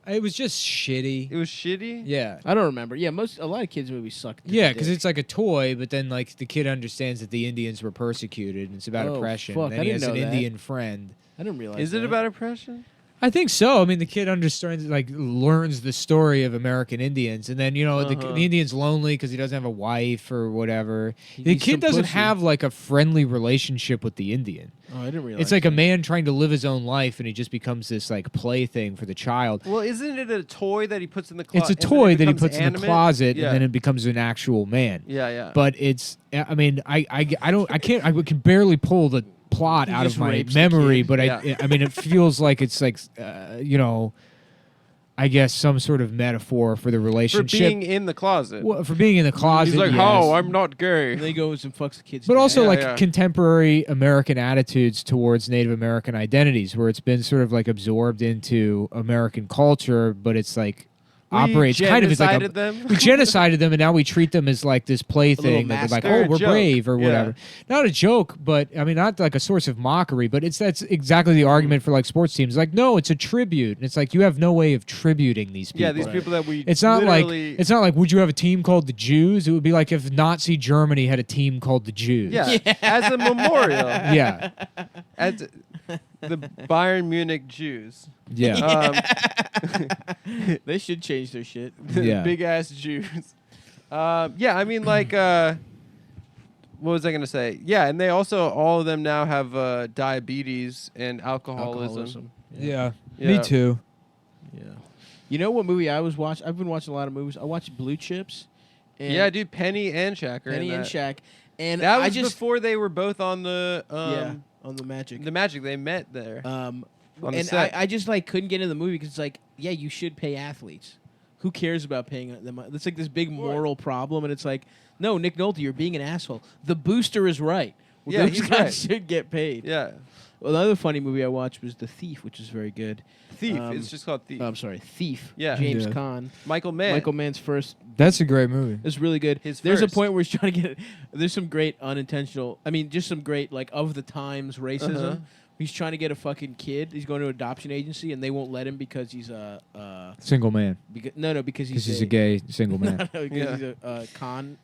It was just shitty. It was shitty? Yeah. I don't remember. Yeah, a lot of kids' movies suck. Yeah, because it's like a toy, but then like the kid understands that the Indians were persecuted, and it's about Oh, oppression. fuck, And then I he didn't has an know that. Indian friend. I didn't realize. Is it that. about oppression? I think so. I mean, the kid understands, like, learns the story of American Indians, and then the Indian's lonely because he doesn't have a wife or whatever. He The needs kid some doesn't pussy. have like a friendly relationship with the Indian. Oh, I didn't realize. It's like a that. man trying to live his own life, and he just becomes this like plaything for the child. Well, isn't it a toy that he puts in the closet? It's a toy that he puts in the closet, Yeah. and then it becomes an actual man. Yeah. But it's, I mean, I can barely pull the plot He out of just my rapes the memory, kid. but Yeah. I mean, it feels like it's like, I guess some sort of metaphor for the for relationship. being in the closet. Well, for being in the closet. He's like, yes. "Oh, I'm not gay." And then he goes and fucks the kids. But also Yeah, like yeah. contemporary American attitudes towards Native American identities, where it's been sort of like absorbed into American culture, but it's like operates kind of as like genocided them. we genocided them, and now we treat them as like this plaything that they're like, mascot. oh, They're a we're joke. brave or Yeah. whatever. Not a joke, but I mean, not like a source of mockery, but that's exactly the argument for like sports teams. Like, no, it's a tribute, and it's like you have no way of tributing these people. Yeah, these Right. people that we. It's not literally- would you have a team called the Jews? It would be like if Nazi Germany had a team called the Jews. Yeah, as a memorial. Yeah. As the Bayern Munich Jews. Yeah. They should change their shit. Yeah. Big ass Jews. Yeah, I mean, like, what was I gonna say? Yeah, and they also all of them now have diabetes and alcoholism. Yeah. Yeah. Me too. Yeah. You know what movie I was watching? I've been watching a lot of movies. I watched Blue Chips. And Yeah, dude, Penny and Shaq are Penny in and that. Shaq. And That was I just before they were both on the on the Magic. the Magic. They met there. Um, On the and set. I just like couldn't get into the movie because it's like, yeah, you should pay athletes. Who cares about paying them? It's like this big moral problem, and it's like, no, Nick Nolte, you're being an asshole. The booster is right. Yeah, Those he's guys right. should get paid. Yeah, Well, another funny movie I watched was The Thief, which is very good. Thief. Um, It's just called Thief. I'm sorry, Thief. Yeah. James Yeah. Caan. Michael Mann. Michael Mann's first. That's a great movie. It's really good. His There's first. a point where he's trying to get. There's some great unintentional. I mean, just some great like of the times racism. Uh-huh. He's trying to get a fucking kid. He's going to an adoption agency, and they won't let him because he's a Single man. because Because he's a gay single man. because Yeah. he's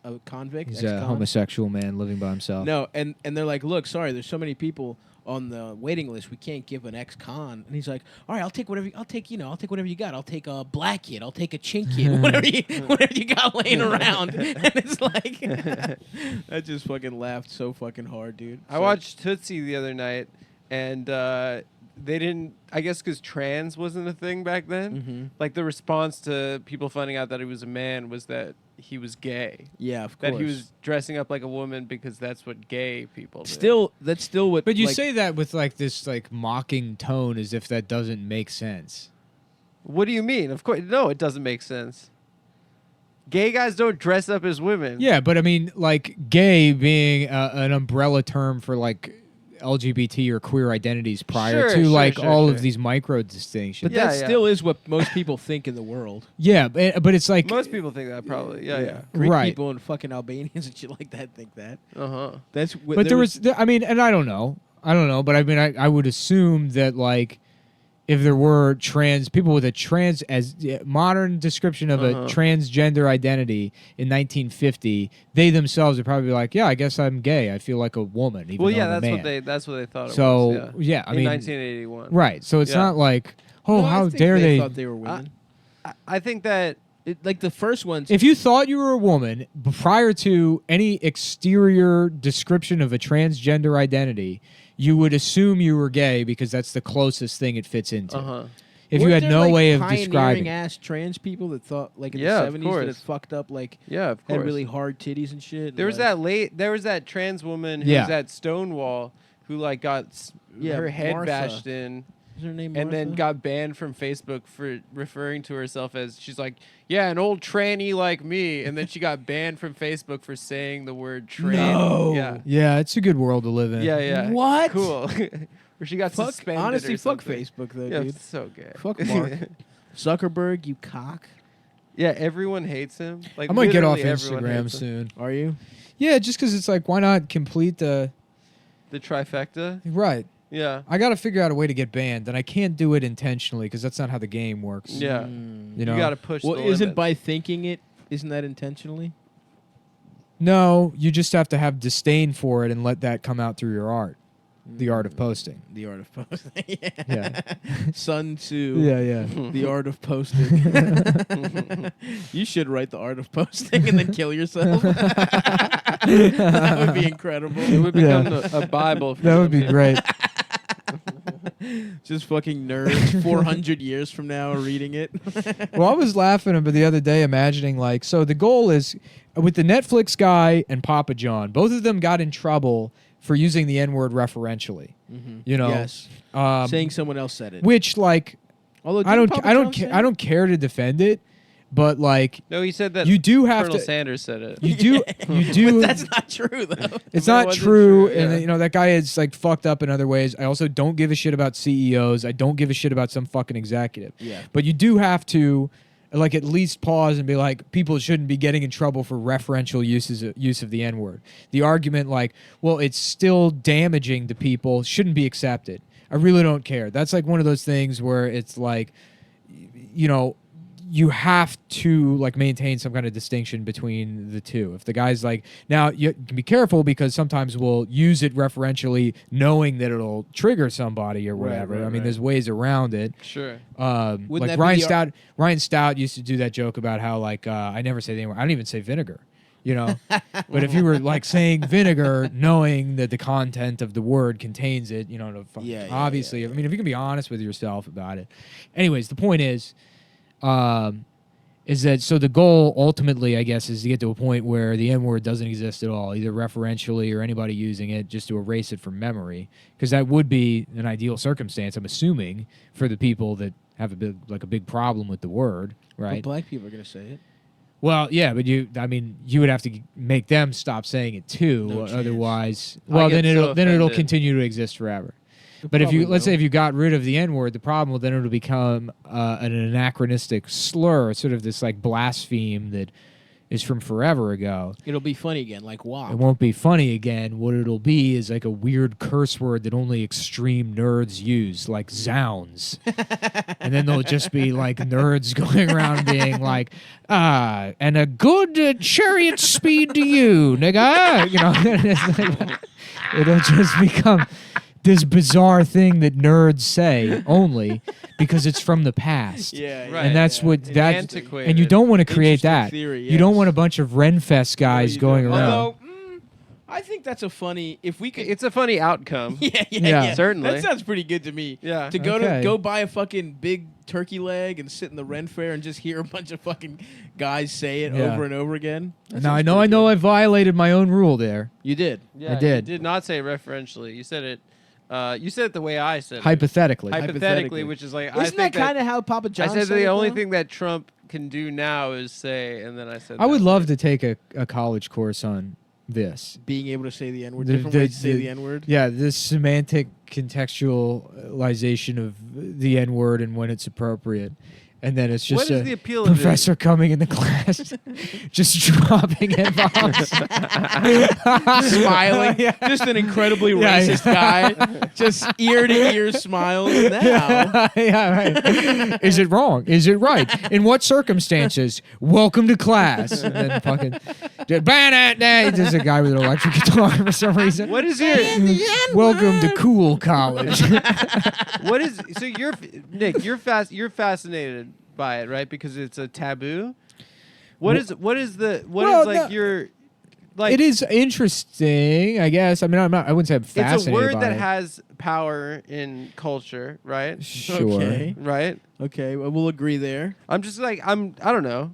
a convict. He's a ex-con. homosexual man living by himself. No, and they're like, look, sorry, there's so many people on the waiting list. We can't give an ex-con. And he's like, all right, I'll take whatever. I'll take whatever you got. I'll take a black kid. I'll take a chink kid. whatever you got laying around. And it's like, I just fucking laughed so fucking hard, dude. I watched Tootsie the other night, and they didn't. I guess because trans wasn't a thing back then. Mm-hmm. Like the response to people finding out that he was a man was that he was gay. Yeah, of course. That he was dressing up like a woman because that's what gay people do. still. That's still what. But you like, say that with like this like mocking tone as if that doesn't make sense. What do you mean? Of course, no, it doesn't make sense. Gay guys don't dress up as women. Yeah, but I mean, like gay being an umbrella term for like LGBT or queer identities prior Sure, to sure, like sure, all sure. of these micro distinctions. But Yeah, that yeah. still is what most people think in the world. Yeah, but it's like Most people think that probably. Yeah. Greek Right. people and fucking Albanians and shit like that think that. Uh huh. That's. But there was, I mean, and I don't know, but I mean, I would assume that like if there were trans people with a trans as modern description of a transgender identity in 1950, they themselves would probably be like, yeah, I guess I'm gay. I feel like a woman. Even Well, though yeah, I'm a that's man. that's what they thought. It So was, yeah, I in mean, 1981. right. So it's Yeah. not like, oh, No, I how think dare they they? thought they were women. I think that Like the first ones. If you thought you were a woman prior to any exterior description of a transgender identity, you would assume you were gay because that's the closest thing it fits into. If you Weren't had there, no like, way of pioneering describing, ass trans people that thought like in Yeah, the of 70s that it course. fucked up like yeah, of course. had really hard titties and shit. There was like, there was that trans woman who Yeah. was at Stonewall who like got Yeah, her head Martha. bashed in. Is her name And then Martha? got banned from Facebook for referring to herself as, she's like, yeah, an old tranny like me. And then she got banned from Facebook for saying the word tranny. No. Yeah. yeah, it's a good world to live in. Yeah, yeah. What? Cool. Where she got fuck, suspended. honestly, or fuck something. Facebook though, Yeah, dude. it's so gay. Fuck Mark Zuckerberg, you cock. Yeah, everyone hates him. Like I might get off literally everyone Instagram hates him. soon. Are you? Yeah, just because it's like, why not complete the The trifecta. right? Yeah. I got to figure out a way to get banned, and I can't do it intentionally because that's not how the game works. Yeah. You know, You got to push. Well, the isn't limits. by thinking it? Isn't that intentionally? no, you just have to have disdain for it and let that come out through your art. The art of posting. The art of posting. Yeah. Sun Tzu. Yeah. The art of posting. You should write the art of posting and then kill yourself. That would be incredible. It would become a Bible. For That would be some great. Just fucking nerds 400 years from now are reading it. Well, I was laughing about the other day, imagining like, so the goal is with the Netflix guy and Papa John, both of them got in trouble for using the N-word referentially. You know, Yes. Saying someone else said it. which like Although I didn't don't, Papa I John don't, say I don't care to defend it, but like No, he said that. you do have Colonel to. Sanders said it. You do, you do. But that's not true though. It's That not wasn't true, true, and yeah. you know that guy is like fucked up in other ways. I also don't give a shit about CEOs. I don't give a shit about some fucking executive. Yeah. But you do have to, like, at least pause and be like, people shouldn't be getting in trouble for referential use of the N-word. The argument, like, well, it's still damaging to people, shouldn't be accepted. I really don't care. That's like one of those things where it's like, you know, you have to like maintain some kind of distinction between the two. If the guy's like, now you can be careful because sometimes we'll use it referentially knowing that it'll trigger somebody or whatever. right, I mean, right. there's ways around it. Sure. Wouldn't Like that be Ryan the Stout, Ryan Stout used to do that joke about how like I never say the N-word. I don't even say vinegar, you know. But if you were like saying vinegar, knowing that the content of the word contains it, you know, to Yeah, obviously. I mean, if you can be honest with yourself about it. Anyways, the point is that so the goal ultimately, I guess, is to get to a point where the N-word doesn't exist at all, either referentially or anybody using it, just to erase it from memory, because that would be an ideal circumstance, I'm assuming, for the people that have a big problem with the word, But right? black people are gonna say it. Well, yeah, but you would have to make them stop saying it too, No chance. otherwise, I well, get then so it'll offended. continue to exist forever. It But if you probably let's say will. if you got rid of the N-word, the problem then it'll become an anachronistic slur, sort of this like blaspheme that is from forever ago. It'll be funny again, like wow. It won't be funny again. What it'll be is like a weird curse word that only extreme nerds use, like zounds. And then there'll just be like nerds going around being like, and a good chariot speed to you, nigga. You know, it's like, it'll just become this bizarre thing that nerds say only because it's from the past. Yeah, Right. And that's what It's that's antiquated. and you don't want to create Interesting that. theory, You don't yes. want a bunch of Renfest guys you going don't. around. Although, I think that's a funny. If we could, It's a funny outcome. Yeah. Certainly. That sounds pretty good to me. Yeah. To Okay. go buy a fucking big turkey leg and sit in the Ren Fair and just hear a bunch of fucking guys say it Yeah. over and over again. That Now I sounds know pretty good. I violated my own rule there. You did. Yeah, I did. You did not say referentially. You said it. You said it the way I said it. Hypothetically. Hypothetically, which is like I Isn't that think kind of how Papa John I said said the it, only though? thing that Trump can do now is say, and then I said I would that. love to take a college course on this. being able to say the N word, The- different the- ways to say the- the N word. Yeah, this semantic contextualization of the N word and when it's appropriate. And then it's just What is a the appeal of it? professor coming into class, just dropping N-bombs. Smiling, Yeah. just an incredibly Yeah, racist yeah. guy, just ear to ear smiles. Now, Yeah, right. Is it wrong? Is it right? In what circumstances? Welcome to class. And then fucking, there's a guy with an electric guitar for some reason. What is your Welcome to Cool College. what is so you're Nick? You're fascinated by it, right? Because it's a taboo. What is Well, like no. your like? It is interesting, I guess. I mean, I wouldn't say I'm It's fascinated a word by that it. has power in culture, right? Sure. Okay. Right. okay, well, we'll agree there. I'm just like I don't know.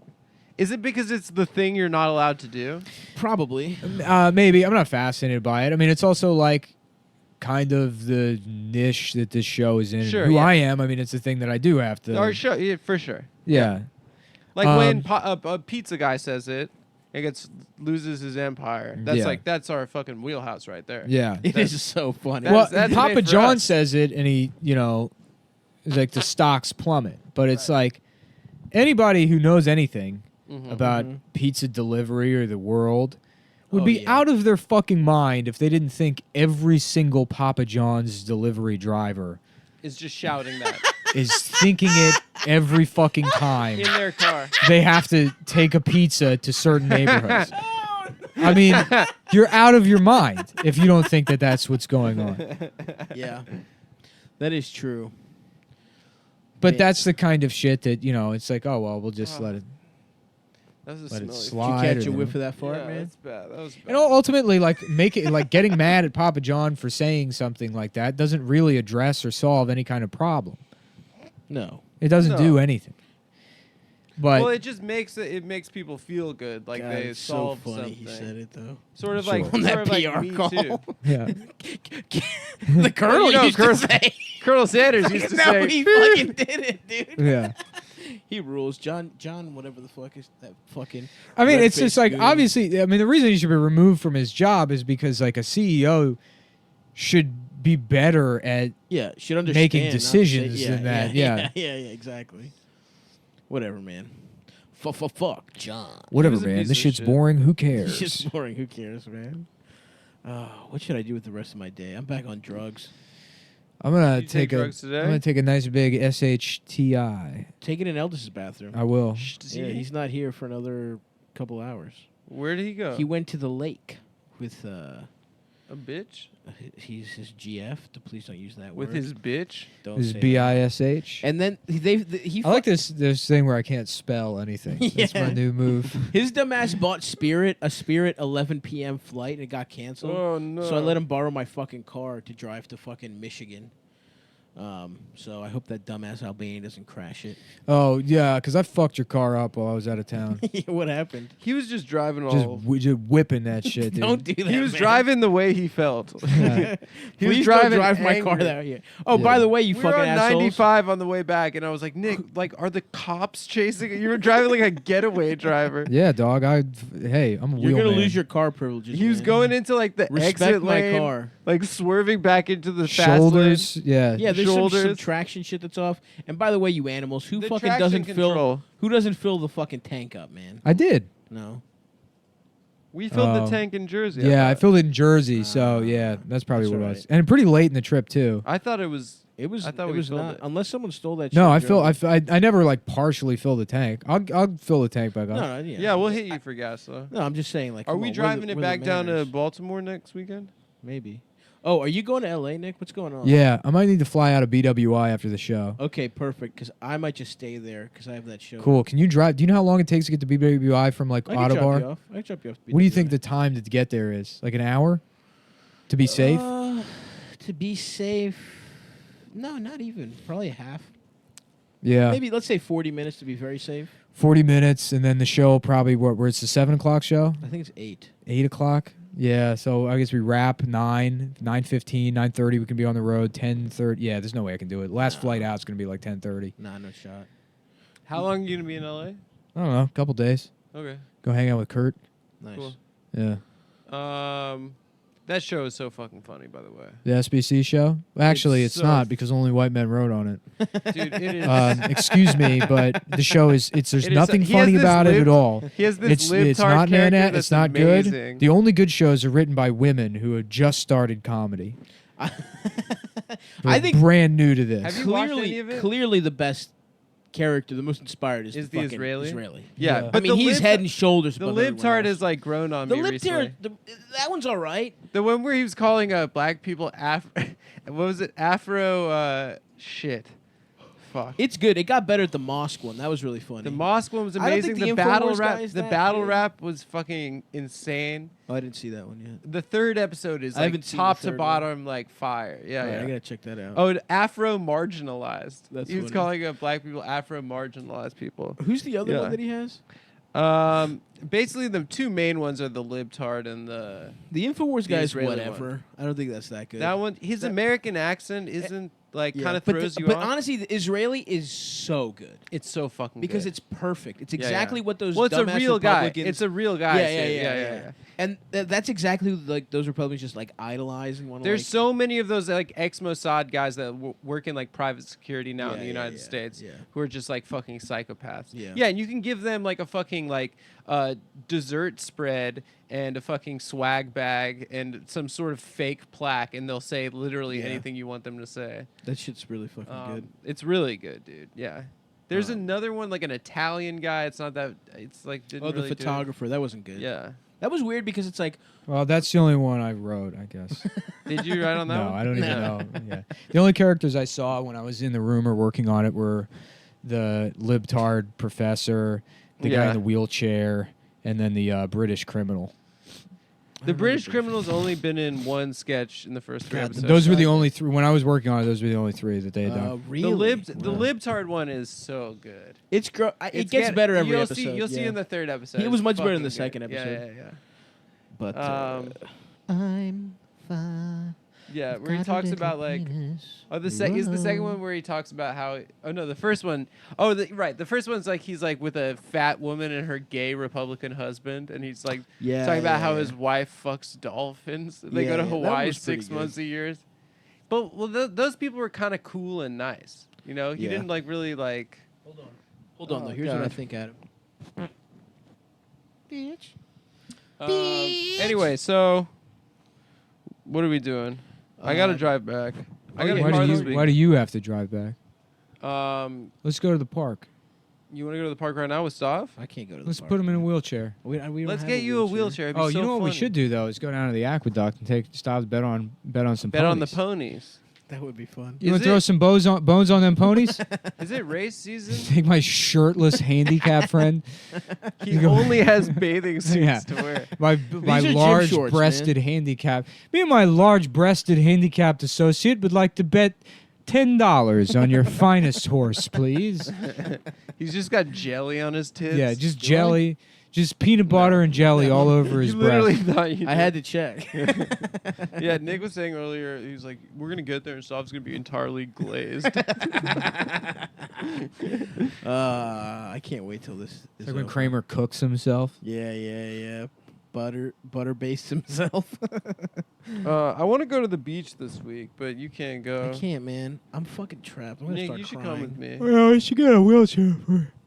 Is it because it's the thing you're not allowed to do? Probably. Maybe. I'm not fascinated by it. I mean, it's also like kind of the niche that this show is in. and Sure, who yeah. I am. I mean, it's a thing that I do have to. Or sure, yeah, for sure. Yeah. Like Um, when a pizza guy says it, and loses his empire. That's Yeah. that's our fucking wheelhouse right there. Yeah. It is so funny. That's- Well, that's Papa made for John us. says it, and he, is like the stocks plummet. But it's like anybody who knows anything Mhm. about pizza delivery or the world would Oh, be yeah. out of their fucking mind if they didn't think every single Papa John's delivery driver Is just shouting that is thinking it every fucking time in their car. they have to take a pizza to certain neighborhoods. I mean, you're out of your mind if you don't think that that's what's going on. Yeah, that is true. But Yeah. that's the kind of shit that, it's like, oh, well, we'll just let it That was a let it smelly. Did you slide. catch a or whiff of the- that fart, Yeah, man? that's bad. That was bad. And ultimately, like, getting mad at Papa John for saying something like that doesn't really address or solve any kind of problem. No. It doesn't No. do anything. But well, it just makes people feel good, like God, they it's so solved funny something. he said it though. Sort of Sure. like On that sort of like PR Me call. Too. yeah. The Colonel You know, used Colonel- to say. Colonel Sanders used to No, say, he fucking did it, dude. Yeah. He rules. John, whatever the fuck is that fucking. I mean, it's red-faced just like goon. obviously. I mean, the reason he should be removed from his job is because like a CEO should be better at. Yeah, should understand making not to decisions say- than that, yeah. yeah, exactly. Whatever, man. Fuck, John. Whatever, was a man. piece This of shit's shit. boring. Who It's cares? just boring. Who cares, man? What should I do with the rest of my day? I'm back on drugs. I'm gonna Did you take take a. drugs today? I'm gonna take a nice big SHTI. Take it in Eldis's bathroom. I will. Yeah, he's not here for another couple hours. Where did he go? He went to the lake with a bitch he's his GF. Please don't use that with word. his bitch. Don't This is say that. BISH. And then he I like this thing where I can't spell anything. That's my Yeah. new move. His dumbass bought a Spirit 11 p.m. flight, and it got canceled. Oh no! So I let him borrow my fucking car to drive to fucking Michigan. So I hope that dumbass Albanian doesn't crash it. Oh yeah, because I fucked your car up while I was out of town. What happened? He was just driving just, all. just whipping that shit, dude. Don't do that. He was man. driving the way he felt. Yeah. He was Please driving don't drive my angry. car that way. Oh, Yeah. by the way, you We were fucking on assholes. 95 on the way back, and I was like, Nick, like, are the cops chasing you? You were driving like a getaway driver. Yeah, dog. Hey, I'm a You're wheel gonna man. lose your car privileges. He was man. going into like the Respect exit my lane, car. like swerving back into the shoulders. Yeah. Yeah, there's some shoulders. traction shit that's off. And by the way, you animals, who The fucking traction doesn't control. fill the fucking tank up, man? I did. No. We filled the tank in Jersey. Yeah, I thought. filled it in Jersey, so yeah, that's probably That's what it all was. right. And pretty late in the trip too. I thought it was. It was. I thought it we was filled not. it. Unless someone stole that. No, shit I never like partially fill the tank. I'll fill the tank back up. No, Yeah, we'll hit you for gas though. No, I'm just saying. Like, Are come we on, driving it we're back the down to manners. Baltimore next weekend? Maybe. Oh, are you going to L.A., Nick? What's going on? Yeah, I might need to fly out of BWI after the show. Okay, perfect. Because I might just stay there because I have that show. Cool. Can you drive? Do you know how long it takes to get to BWI from like I can drop you Autobar? off. I can drop you off. What do you think the time to get there is? Like an hour? To be safe? To be safe. No, not even. Probably half. Yeah. Maybe let's say 40 minutes to be very safe. 40 minutes, and then the show probably where it's the 7 o'clock show? I think it's 8. 8 o'clock? Yeah, so I guess we wrap 9:15, 9:30 we can be on the road, 10:30. Yeah, there's no way I can do it. Last flight out is going to be like 10:30. Nah, no shot. How long are you gonna be in LA? I don't know, a couple days. Okay. Go hang out with Kurt. Nice. Cool. Yeah. That show is so fucking funny, by the way. The SBC show? Actually, it's so not because only white men wrote on it. Dude, it is. Excuse me, but the show is there's It is- nothing he has funny this about it at all. He has this It's libtard not character Nanette, that's it's not amazing. good. The only good shows are written by women who have just started comedy. I They're think brand new to this. Have you watched any of it? clearly the best character, the most inspired is Is the the fucking Yeah, Yeah. but I mean, the he's head and shoulders The above everyone libtard else. has like grown on The me recently. libtard. That one's all right. The one where he was calling black people what was it? Afro shit. Fuck. It's good. It got better at the mosque one. That was really funny. The mosque one was I don't amazing. think The the battle Infowars rap, guy is the that battle good. rap was fucking insane. Oh, I didn't see that one yet. The third episode is I like haven't seen the top to third one. bottom like fire. Yeah, All right, yeah. I gotta check that out. Oh, Afro marginalized. That's he was funny. calling black people Afro marginalized people. Who's the other Yeah. one that he has? Basically the two main ones are the libtard and the The Infowars The guy is Israeli whatever. one. I don't think that's that good. that one. His That- American accent isn't like Yeah, kind of but throws you but off. honestly, the Israeli is so good It's so fucking because good. it's perfect. It's Yeah, yeah. exactly what those. Well, it's a dumbass real guy. Republicans- It's a real guy. Yeah, saying- yeah. And that's exactly like those Republicans just like idolize and want to. There's so many of those like ex-Mossad guys that work in like private security now in Yeah, the yeah, United yeah, States yeah. who are just like fucking psychopaths. Yeah. and you can give them like a fucking like dessert spread and a fucking swag bag and some sort of fake plaque, and they'll say literally Yeah. anything you want them to say. That shit's really fucking good. It's really good, dude. Yeah. There's another one like an Italian guy. It's not that. It's like didn't Oh, the really do it. photographer. That wasn't good. Yeah. That was weird because it's like Well, that's the only one I wrote, I guess. Did you write on that No, one? I don't even No. know. Yeah. The only characters I saw when I was in the room or working on it were the libtard professor, the guy Yeah. in the wheelchair, and then the British criminal. The British Criminal's only been in one sketch in the first three God, episodes. Those were the only three. When I was working on it, those were the only three that they had done. really. The Wow. libtard one is so good. It It's gets better every you'll episode. See, you'll see yeah. in the third episode. It was It's much better in the fucking second good. episode. Yeah. But Um, I'm fine. Yeah, where he talks about like is the second one where he talks about how the first one the first one's like he's like with a fat woman and her gay Republican husband, and he's like Yeah, talking about yeah, how yeah. his wife fucks dolphins. They Yeah, go to yeah, that Hawaii was pretty 6 good. months a year. But those people were kind of cool and nice. You know, he Yeah. didn't like really like. Hold on, Oh, though. Here's what I God. think, Adam. Bitch. Anyway, so what are we doing? I gotta drive back. I got a Why car do this you week. Why do you have to drive back? Let's Let's go to the park. You want to go to the park right now with Stav? I can't go to the Let's park. put him in a wheelchair. We don't Let's have get you a wheelchair. It'd be Oh, so you know what we funny. should do though is go down to the aqueduct and take Stav's bet on some Bet on the ponies. ponies. That would be fun. You want Is to throw it- some bones on them ponies? Is it race season? Take my shirtless handicap friend. He You go- only has bathing suits Yeah. to wear. My are gym shorts, large-breasted handicap. Me and my large-breasted handicapped associate would like to bet $10 on your finest horse, please. He's just got jelly on his tits. Yeah, just jelly, just peanut butter and jelly all over his You literally breast. thought you I did. had to check. Yeah, Nick was saying earlier, he was like, we're going to get there and Stav's going to be entirely glazed. I can't wait till this is It's like when over. Kramer cooks himself. Yeah. Butter based himself. I want to go to the beach this week, but you can't go. I can't, man. I'm fucking trapped. I'm gonna Nick, start you should crying. come with me. Well, I should get a wheelchair.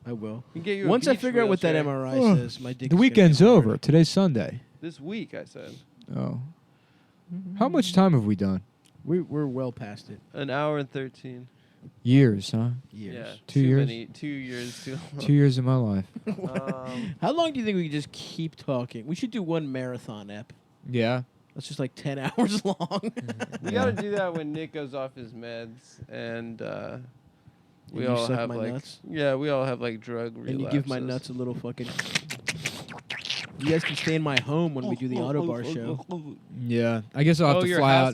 I will. We can get you a Once I beach figure out what that wheelchair. MRI Oh, says, my dick. The weekend's over. Today's Sunday. This week, I said. Oh. How much time have we done? We're well past it. An hour and 13. Years, huh? Years. Yeah. 2 too years? Many, 2 years too long. 2 years of my life. How long do you think we could just keep talking? We should do one marathon ep. Yeah. That's just like 10 hours long. We got to do that when Nick goes off his meds and we you all suck have my like nuts? yeah, we all have like drug relapses. And you give my nuts a little fucking. You guys can stay in my home when we do the Autobar show. Yeah. I guess I'll have to your fly house out.